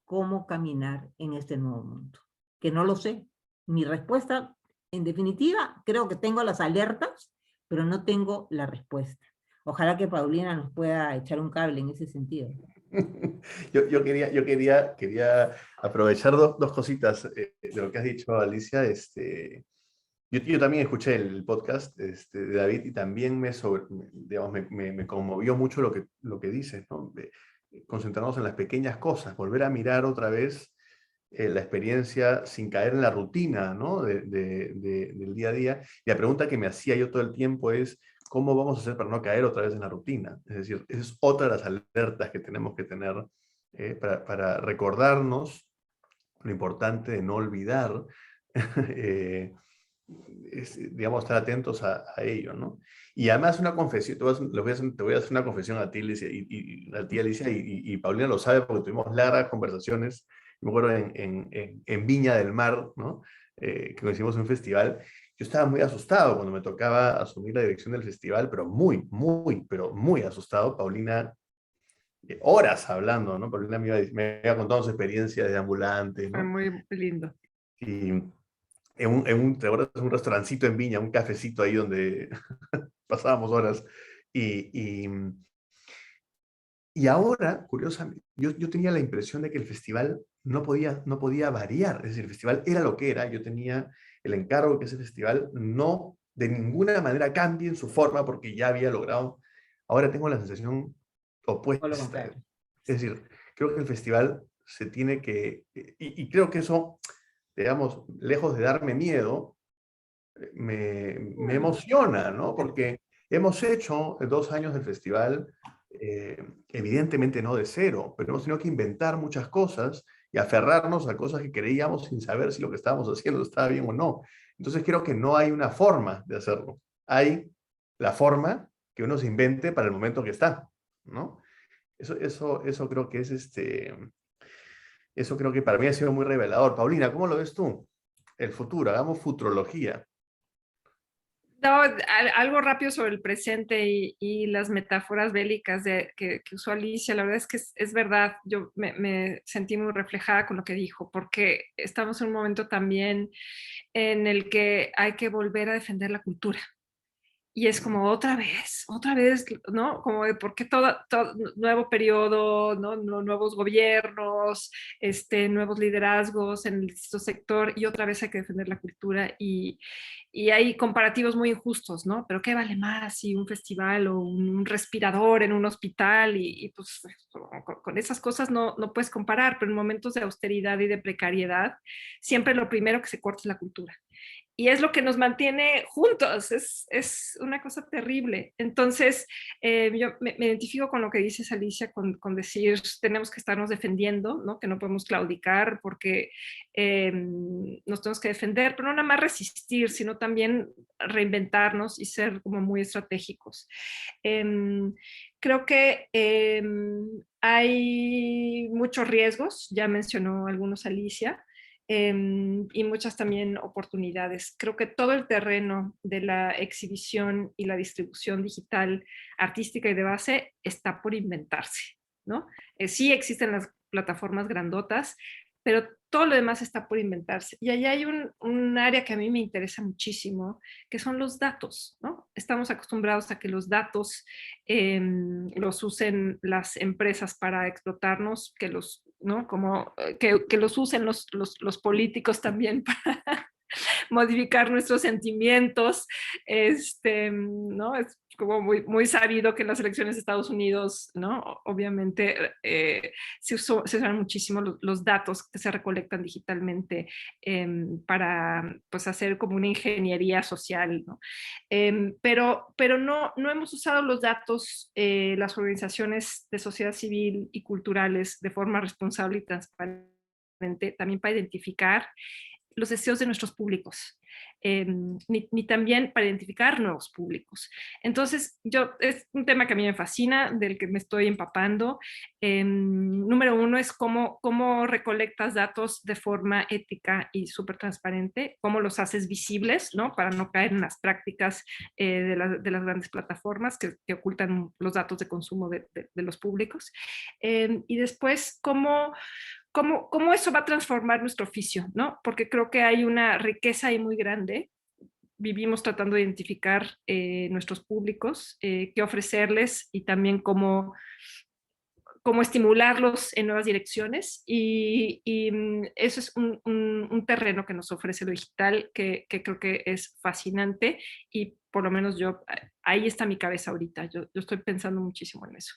cómo caminar en este nuevo mundo. Que no lo sé. Mi respuesta, en definitiva, creo que tengo las alertas, pero no tengo la respuesta. Ojalá que Paulina nos pueda echar un cable en ese sentido.
Yo quería aprovechar dos cositas de lo que has dicho, Alicia. Yo también escuché el podcast de David y también me conmovió mucho lo que dices, ¿no? Concentrarnos en las pequeñas cosas, volver a mirar otra vez la experiencia sin caer en la rutina, ¿no? del día a día. Y la pregunta que me hacía yo todo el tiempo es, ¿cómo vamos a hacer para no caer otra vez en la rutina? Es decir, esa es otra de las alertas que tenemos que tener para recordarnos lo importante de no olvidar, digamos, estar atentos a ello, ¿no? Y además una confesión, te voy a hacer una confesión a ti, Alicia, y a ti, Alicia, y Paulina lo sabe porque tuvimos largas conversaciones, me acuerdo en Viña del Mar, ¿no? Que hicimos un festival. Yo estaba muy asustado cuando me tocaba asumir la dirección del festival, pero pero muy asustado. Paulina, horas hablando, ¿no? Paulina me iba contando su experiencia de ambulante,
Fue
¿no?
muy lindo.
Y ¿te acuerdas? Un restaurancito en Viña, un cafecito ahí donde pasábamos horas. Y, y, y ahora, curiosamente, yo tenía la impresión de que el festival no podía variar. Es decir, el festival era lo que era. Yo tenía el encargo de que ese festival no de ninguna manera cambie en su forma porque ya había logrado. Ahora tengo la sensación
O lo
opuesta.
contrario.
Es decir, creo que el festival se tiene que... Y creo que eso, digamos, lejos de darme miedo, me emociona, ¿no? Porque hemos hecho 2 años del festival, evidentemente no de cero, pero hemos tenido que inventar muchas cosas y aferrarnos a cosas que creíamos sin saber si lo que estábamos haciendo estaba bien o no. Entonces creo que no hay una forma de hacerlo. Hay la forma que uno se invente para el momento que está, ¿no? Eso creo que es eso creo que para mí ha sido muy revelador. Paulina, ¿cómo lo ves tú? El futuro, hagamos futurología.
No, algo rápido sobre el presente y las metáforas bélicas que usó Alicia. La verdad es que es verdad, yo me sentí muy reflejada con lo que dijo, porque estamos en un momento también en el que hay que volver a defender la cultura. Y es como otra vez, ¿no? Como de por qué todo nuevo periodo, ¿no? Nuevos gobiernos, nuevos liderazgos en el distinto sector, y otra vez hay que defender la cultura, y hay comparativos muy injustos, ¿no? Pero ¿qué vale más si un festival o un respirador en un hospital? Y pues con esas cosas no puedes comparar, pero en momentos de austeridad y de precariedad, siempre lo primero que se corta es la cultura. Y es lo que nos mantiene juntos, es una cosa terrible. Entonces, yo me identifico con lo que dices, Alicia, con decir, tenemos que estarnos defendiendo, ¿no? Que no podemos claudicar porque nos tenemos que defender, pero no nada más resistir, sino también reinventarnos y ser como muy estratégicos. Creo que hay muchos riesgos, ya mencionó algunos Alicia, y muchas también oportunidades. Creo que todo el terreno de la exhibición y la distribución digital, artística y de base está por inventarse, ¿no? Sí existen las plataformas grandotas, pero todo lo demás está por inventarse. Y ahí hay un área que a mí me interesa muchísimo, que son los datos, ¿no? Estamos acostumbrados a que los datos los usen las empresas para explotarnos, que los, ¿no? Como que los usen los políticos también para modificar nuestros sentimientos, ¿no? Es como muy sabido que en las elecciones de Estados Unidos, ¿no? Obviamente se usan muchísimo los datos que se recolectan digitalmente para pues hacer como una ingeniería social, ¿no? Pero no hemos usado los datos, las organizaciones de sociedad civil y culturales de forma responsable y transparente, también para identificar los deseos de nuestros públicos, ni también para identificar nuevos públicos. Entonces, es un tema que a mí me fascina, del que me estoy empapando. Número uno es cómo recolectas datos de forma ética y súper transparente, cómo los haces visibles, ¿no? Para no caer en las prácticas de las grandes plataformas que ocultan los datos de consumo de los públicos. Y después, cómo eso va a transformar nuestro oficio, ¿no? Porque creo que hay una riqueza ahí muy grande. Vivimos tratando de identificar nuestros públicos, qué ofrecerles y también cómo estimularlos en nuevas direcciones. Y eso es un terreno que nos ofrece lo digital que creo que es fascinante, y por lo menos ahí está mi cabeza ahorita. Yo estoy pensando muchísimo en eso.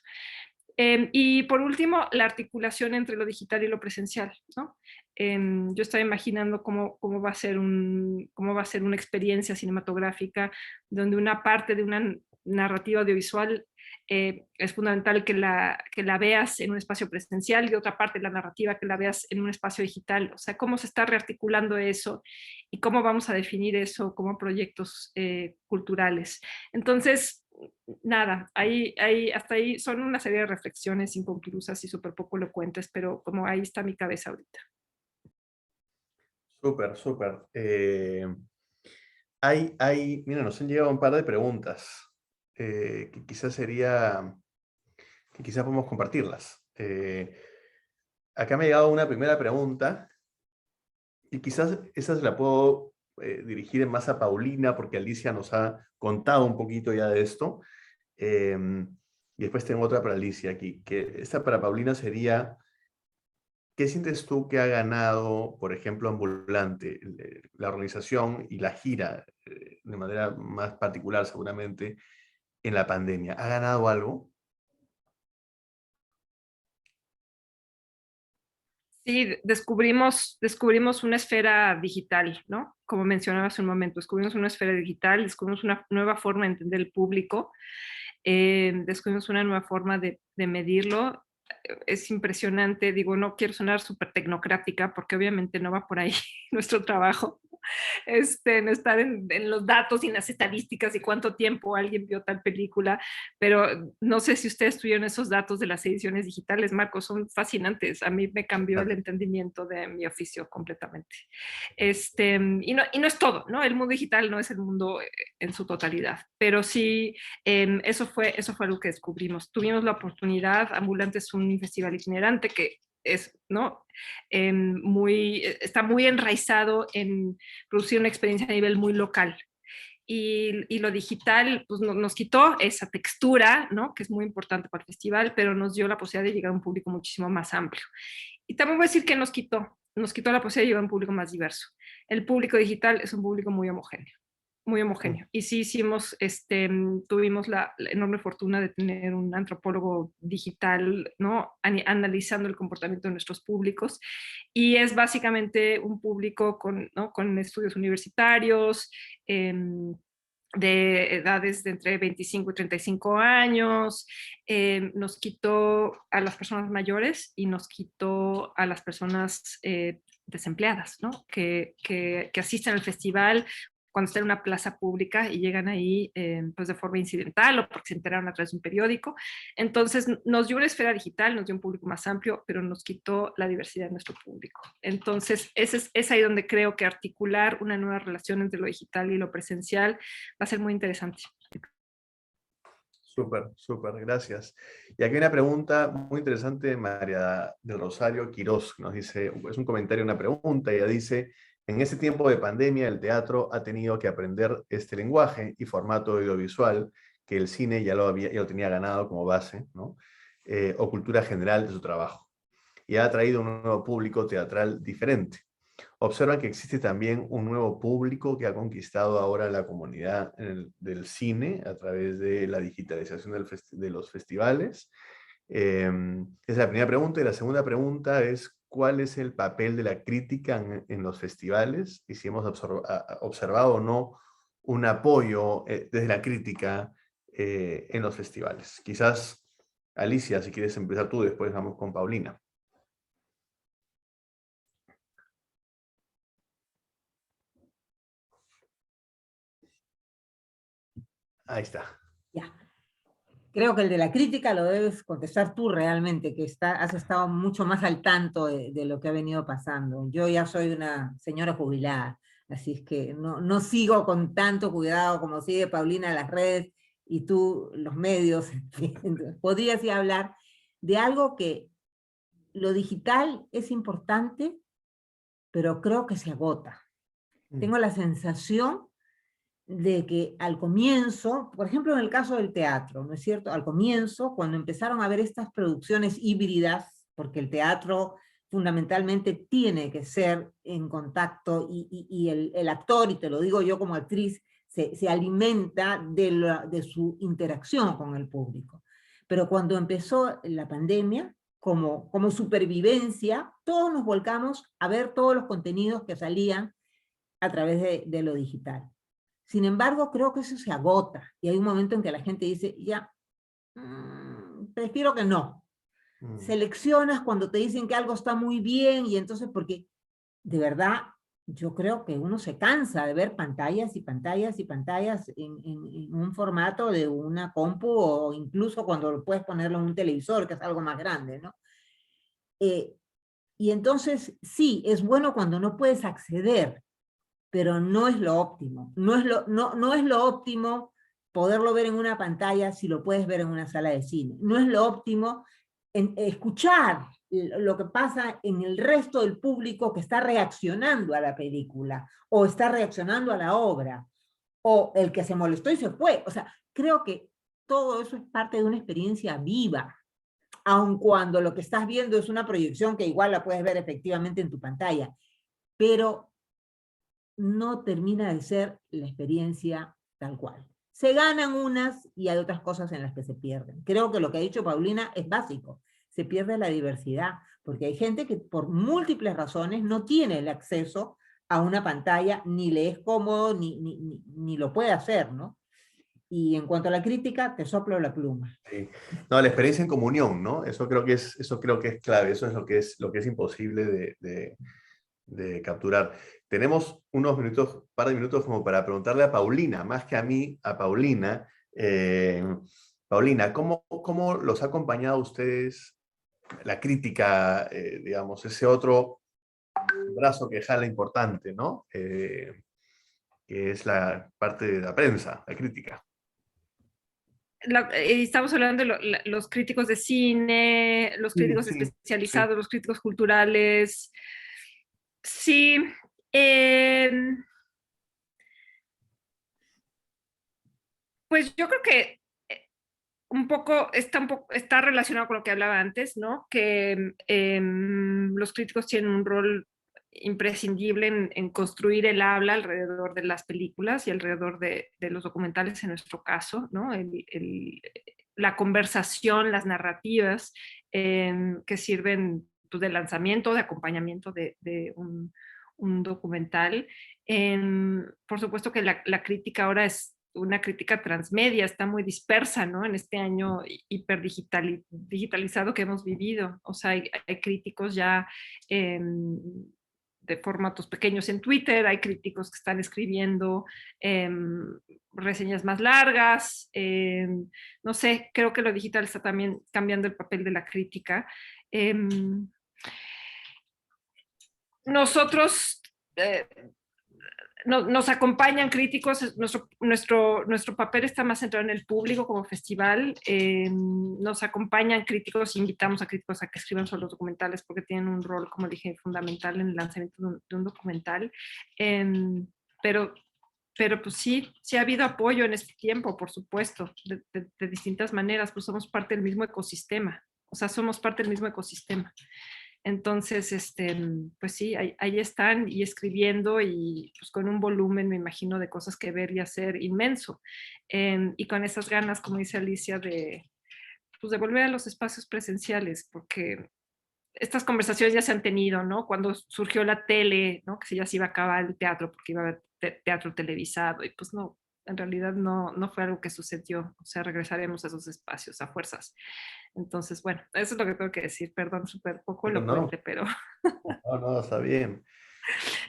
Y por último, la articulación entre lo digital y lo presencial, ¿no? Yo estaba imaginando cómo va a ser una experiencia cinematográfica donde una parte de una narrativa audiovisual es fundamental que la veas en un espacio presencial y otra parte de la narrativa que la veas en un espacio digital. O sea, cómo se está rearticulando eso y cómo vamos a definir eso como proyectos culturales. Entonces, nada, hasta ahí son una serie de reflexiones inconclusas y súper poco elocuentes, pero como ahí está mi cabeza ahorita.
Súper, súper. Mira, nos han llegado un par de preguntas que quizás podemos compartirlas. Acá me ha llegado una primera pregunta y quizás esa se la puedo dirigir más a Paulina, porque Alicia nos ha contado un poquito ya de esto. Y después tengo otra para Alicia aquí, que esta para Paulina sería: ¿qué sientes tú que ha ganado, por ejemplo, Ambulante, la organización y la gira, de manera más particular seguramente, en la pandemia? ¿Ha ganado algo?
Sí, descubrimos una esfera digital, ¿no? Como mencionaba hace un momento, descubrimos una esfera digital, descubrimos una nueva forma de entender el público, descubrimos una nueva forma de medirlo. Es impresionante, digo, no quiero sonar súper tecnocrática, porque obviamente no va por ahí nuestro trabajo, en estar en los datos y en las estadísticas y cuánto tiempo alguien vio tal película, pero no sé si ustedes tuvieron esos datos de las ediciones digitales, Marco, son fascinantes. A mí me cambió el entendimiento de mi oficio completamente. Y no es todo, ¿no? El mundo digital no es el mundo en su totalidad, pero sí, eso fue algo que descubrimos. Tuvimos la oportunidad, Ambulante es un festival itinerante que es, ¿no? Está muy enraizado en producir una experiencia a nivel muy local. Y lo digital pues, nos quitó esa textura, ¿no? Que es muy importante para el festival, pero nos dio la posibilidad de llegar a un público muchísimo más amplio. Y también voy a decir que nos quitó la posibilidad de llegar a un público más diverso. El público digital es un público muy homogéneo. Muy homogéneo. Y sí tuvimos la enorme fortuna de tener un antropólogo digital, ¿no? Analizando el comportamiento de nuestros públicos. Y es básicamente un público ¿no? con estudios universitarios, de edades de entre 25 y 35 años, nos quitó a las personas mayores y nos quitó a las personas desempleadas, ¿no? que asisten al festival cuando están en una plaza pública y llegan ahí pues de forma incidental o porque se enteraron a través de un periódico. Entonces nos dio una esfera digital, nos dio un público más amplio, pero nos quitó la diversidad de nuestro público. Entonces es ahí donde creo que articular una nueva relación entre lo digital y lo presencial va a ser muy interesante.
Súper, súper, gracias. Y aquí hay una pregunta muy interesante de María del Rosario Quirós, que nos dice, es un comentario, una pregunta, ella dice: en este tiempo de pandemia el teatro ha tenido que aprender este lenguaje y formato audiovisual que el cine ya lo tenía ganado como base, ¿no? O cultura general de su trabajo. Y ha traído un nuevo público teatral diferente. Observan que existe también un nuevo público que ha conquistado ahora la comunidad del cine a través de la digitalización de los festivales. Esa es la primera pregunta. Y la segunda pregunta es: ¿cuál es el papel de la crítica en los festivales? Y si hemos observado o no un apoyo desde la crítica en los festivales. Quizás, Alicia, si quieres empezar tú, después vamos con Paulina. Ahí está.
Ya. Creo que el de la crítica lo debes contestar tú realmente, que has estado mucho más al tanto de lo que ha venido pasando. Yo ya soy una señora jubilada, así es que no sigo con tanto cuidado como sigue Paulina las redes y tú los medios. Podrías ya hablar de algo que lo digital es importante, pero creo que se agota. Tengo la sensación de que al comienzo, por ejemplo en el caso del teatro, ¿no es cierto? Al comienzo, cuando empezaron a ver estas producciones híbridas, porque el teatro fundamentalmente tiene que ser en contacto y el actor, y te lo digo yo como actriz, se alimenta de su interacción con el público. Pero cuando empezó la pandemia, como supervivencia, todos nos volcamos a ver todos los contenidos que salían a través de lo digital. Sin embargo, creo que eso se agota y hay un momento en que la gente dice, ya, Prefiero que no. Seleccionas cuando te dicen que algo está muy bien, y entonces, porque de verdad, yo creo que uno se cansa de ver pantallas y pantallas y pantallas en un formato de una compu, o incluso cuando puedes ponerlo en un televisor, que es algo más grande, ¿no? Y entonces, sí, es bueno cuando no puedes acceder, pero no es lo óptimo. No es lo óptimo poderlo ver en una pantalla si lo puedes ver en una sala de cine. No es lo óptimo escuchar lo que pasa en el resto del público que está reaccionando a la película, o está reaccionando a la obra, o el que se molestó y se fue. O sea, creo que todo eso es parte de una experiencia viva, aun cuando lo que estás viendo es una proyección que igual la puedes ver efectivamente en tu pantalla, pero no termina de ser la experiencia tal cual. Se ganan unas y hay otras cosas en las que se pierden. Creo que lo que ha dicho Paulina es básico. Se pierde la diversidad, porque hay gente que por múltiples razones no tiene el acceso a una pantalla, ni le es cómodo, ni lo puede hacer, ¿no? Y en cuanto a la crítica, te soplo la pluma.
Sí. No, la experiencia en comunión, ¿no? Eso creo que es clave, eso es lo que es imposible de capturar. Tenemos par de minutos como para preguntarle a Paulina, más que a mí, a Paulina. Paulina, ¿cómo los ha acompañado a ustedes la crítica, digamos, ese otro brazo que jala importante, ¿no? Que es la parte de la prensa, la crítica.
Estamos hablando de los críticos de cine, los críticos
Sí,
especializados,
sí.
los críticos culturales. Sí. Pues yo creo que está relacionado con lo que hablaba antes, ¿no? Que los críticos tienen un rol imprescindible en construir el habla alrededor de las películas y alrededor de los documentales en nuestro caso, ¿no? La conversación, las narrativas que sirven, pues, de lanzamiento, de acompañamiento de un documental. Por supuesto que la crítica ahora es una crítica transmedia, está muy dispersa, ¿no? En este año hiperdigitalizado que hemos vivido. O sea, hay críticos ya de formatos pequeños en Twitter, hay críticos que están escribiendo reseñas más largas. No sé, creo que lo digital está también cambiando el papel de la crítica. Nosotros nos acompañan críticos, nuestro papel está más centrado en el público como festival. Nos acompañan críticos, invitamos a críticos a que escriban sobre los documentales porque tienen un rol, como dije, fundamental en el lanzamiento de un documental. Pero pues sí ha habido apoyo en este tiempo, por supuesto, de distintas maneras, pues somos parte del mismo ecosistema. O sea, somos parte del mismo ecosistema. Entonces, pues sí, ahí están y escribiendo, y pues con un volumen, me imagino, de cosas que ver y hacer inmenso. Y con esas ganas, como dice Alicia, pues de volver a los espacios presenciales, porque estas conversaciones ya se han tenido, ¿no? Cuando surgió la tele, ¿no? Que ya se iba a acabar el teatro porque iba a haber teatro televisado, y pues no, en realidad no fue algo que sucedió. O sea, regresaremos a esos espacios a fuerzas. Entonces, bueno, eso es lo que tengo que decir. Perdón, súper poco elocuente, pero
No, está bien.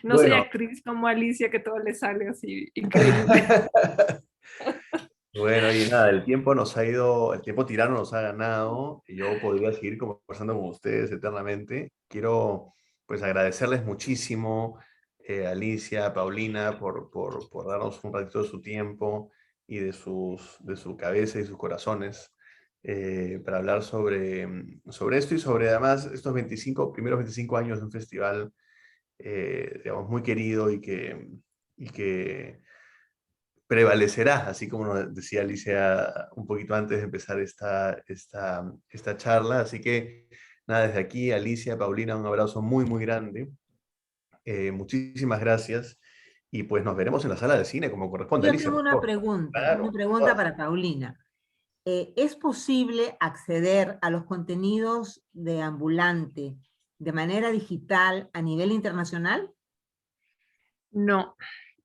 no soy
Bueno.
actriz como Alicia, que todo le sale así increíble.
Bueno, y nada, el tiempo tirano nos ha ganado, y yo podría seguir conversando con ustedes eternamente. Quiero, pues, agradecerles muchísimo, Alicia, Paulina, por darnos un ratito de su tiempo y de su cabeza y sus corazones, para hablar sobre esto, y sobre además estos primeros 25 años de un festival, digamos, muy querido, y que prevalecerá, así como nos decía Alicia un poquito antes de empezar esta charla. Así que nada, desde aquí, Alicia, Paulina, un abrazo muy, muy grande. Muchísimas gracias, y pues nos veremos en la sala de cine como corresponde.
Yo
Alicia,
tengo
por favor.
una
Claro,
pregunta para Paulina. ¿Es posible acceder a los contenidos de Ambulante de manera digital a nivel internacional?
No,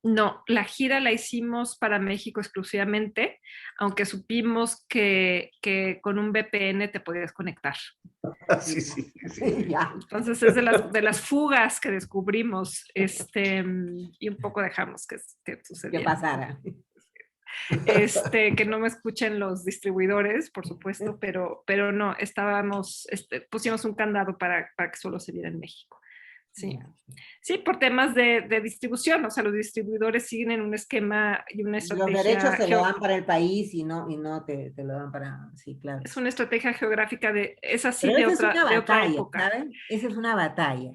No, la gira la hicimos para México exclusivamente, aunque supimos que con un VPN te podías conectar.
Sí, sí, sí, sí.
Ya.
Entonces es de las fugas que descubrimos, y un poco dejamos que
Que
sucediera.
pasara.
Que no me escuchen los distribuidores, por supuesto, pero no, pusimos un candado para que solo se viera en México. Sí. Sí, por temas de distribución, o sea, los distribuidores siguen en un esquema y una
Los
estrategia.
derechos se lo dan para el país y no te lo dan para... Sí, claro.
Es una estrategia geográfica es así.
Pero
de
esa
otra,
es una
de otra
batalla,
época.
¿saben? Esa es una batalla.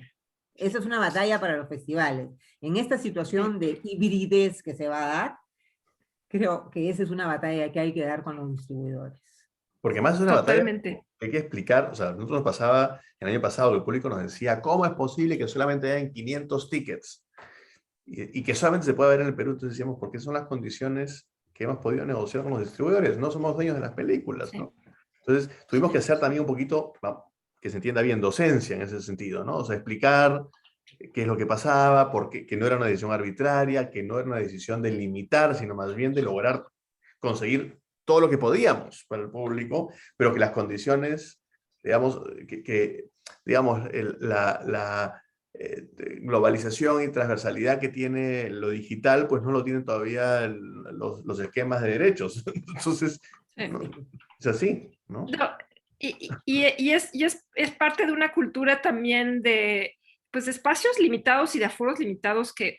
Esa es una batalla para los festivales. En esta situación de hibridez que se va a dar, creo que esa es una batalla que hay que dar con los distribuidores.
Porque más es una
Totalmente.
batalla que hay que explicar, o sea, nosotros nos pasaba el año pasado, que el público nos decía, ¿cómo es posible que solamente hayan 500 tickets? Y que solamente se pueda ver en el Perú. Entonces decíamos, ¿por qué son las condiciones que hemos podido negociar con los distribuidores? No somos dueños de las películas,
Sí.
¿no? Entonces tuvimos que hacer también un poquito, que se entienda bien, docencia en ese sentido, ¿no? O sea, explicar qué es lo que pasaba, porque que no era una decisión arbitraria, que no era una decisión de limitar, sino más bien de lograr conseguir todo lo que podíamos para el público, pero que las condiciones, digamos, digamos, la globalización y transversalidad que tiene lo digital, pues no lo tienen todavía los esquemas de derechos. Entonces,
Sí.
¿no? Es así, ¿no?
No, y es parte de una cultura también de, pues, de espacios limitados y de aforos limitados que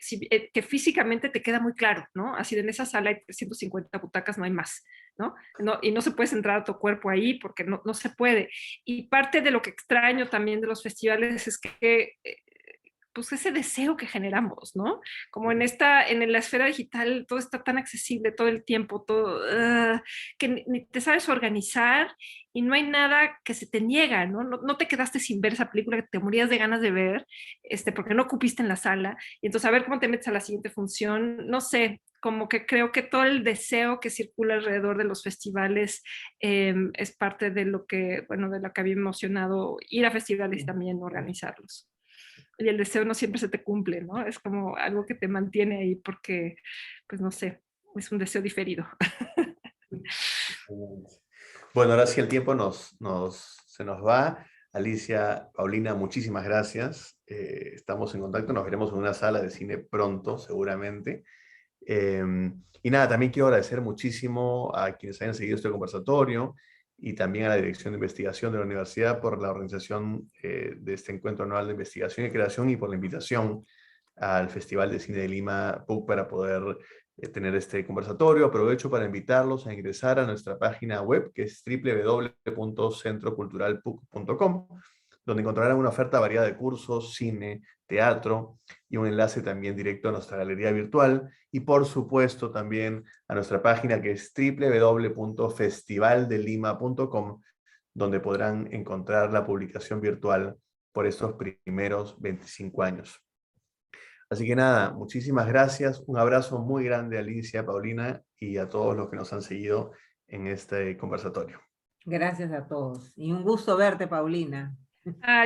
físicamente te queda muy claro, ¿no? Así de en esa sala hay 350 butacas, no hay más, ¿no? Y no se puede centrar a tu cuerpo ahí porque no se puede. Y parte de lo que extraño también de los festivales es que pues ese deseo que generamos, ¿no? Como en la esfera digital todo está tan accesible todo el tiempo, todo, que ni te sabes organizar y no hay nada que se te niega, ¿no? No te quedaste sin ver esa película que te morías de ganas de ver, porque no cupiste en la sala, y entonces a ver cómo te metes a la siguiente función, no sé, como que creo que todo el deseo que circula alrededor de los festivales es parte de lo que, bueno, de lo que había emocionado ir a festivales y también organizarlos. Y el deseo no siempre se te cumple, ¿no? Es como algo que te mantiene ahí porque, pues no sé, es un deseo diferido.
Bueno, ahora sí el tiempo se nos va. Alicia, Paulina, muchísimas gracias. Estamos en contacto, nos veremos en una sala de cine pronto, seguramente. Y nada, también quiero agradecer muchísimo a quienes hayan seguido este conversatorio y también a la Dirección de Investigación de la Universidad por la organización de este encuentro anual de investigación y creación y por la invitación al Festival de Cine de Lima PUC para poder tener este conversatorio. Aprovecho para invitarlos a ingresar a nuestra página web, que es www.centroculturalpuc.com, donde encontrarán una oferta variada de cursos, cine, teatro y un enlace también directo a nuestra galería virtual y por supuesto también a nuestra página que es www.festivaldelima.com, donde podrán encontrar la publicación virtual por estos primeros 25 años. Así que nada, muchísimas gracias, un abrazo muy grande a Alicia, Paulina y a todos los que nos han seguido en este conversatorio.
Gracias a todos. Y un gusto verte, Paulina.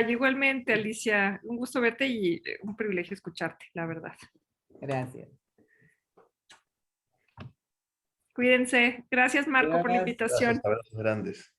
Igualmente, Alicia, un gusto verte y un privilegio escucharte, la verdad.
Gracias.
Cuídense. Gracias, Marco, por la invitación.
Gracias, abrazos grandes.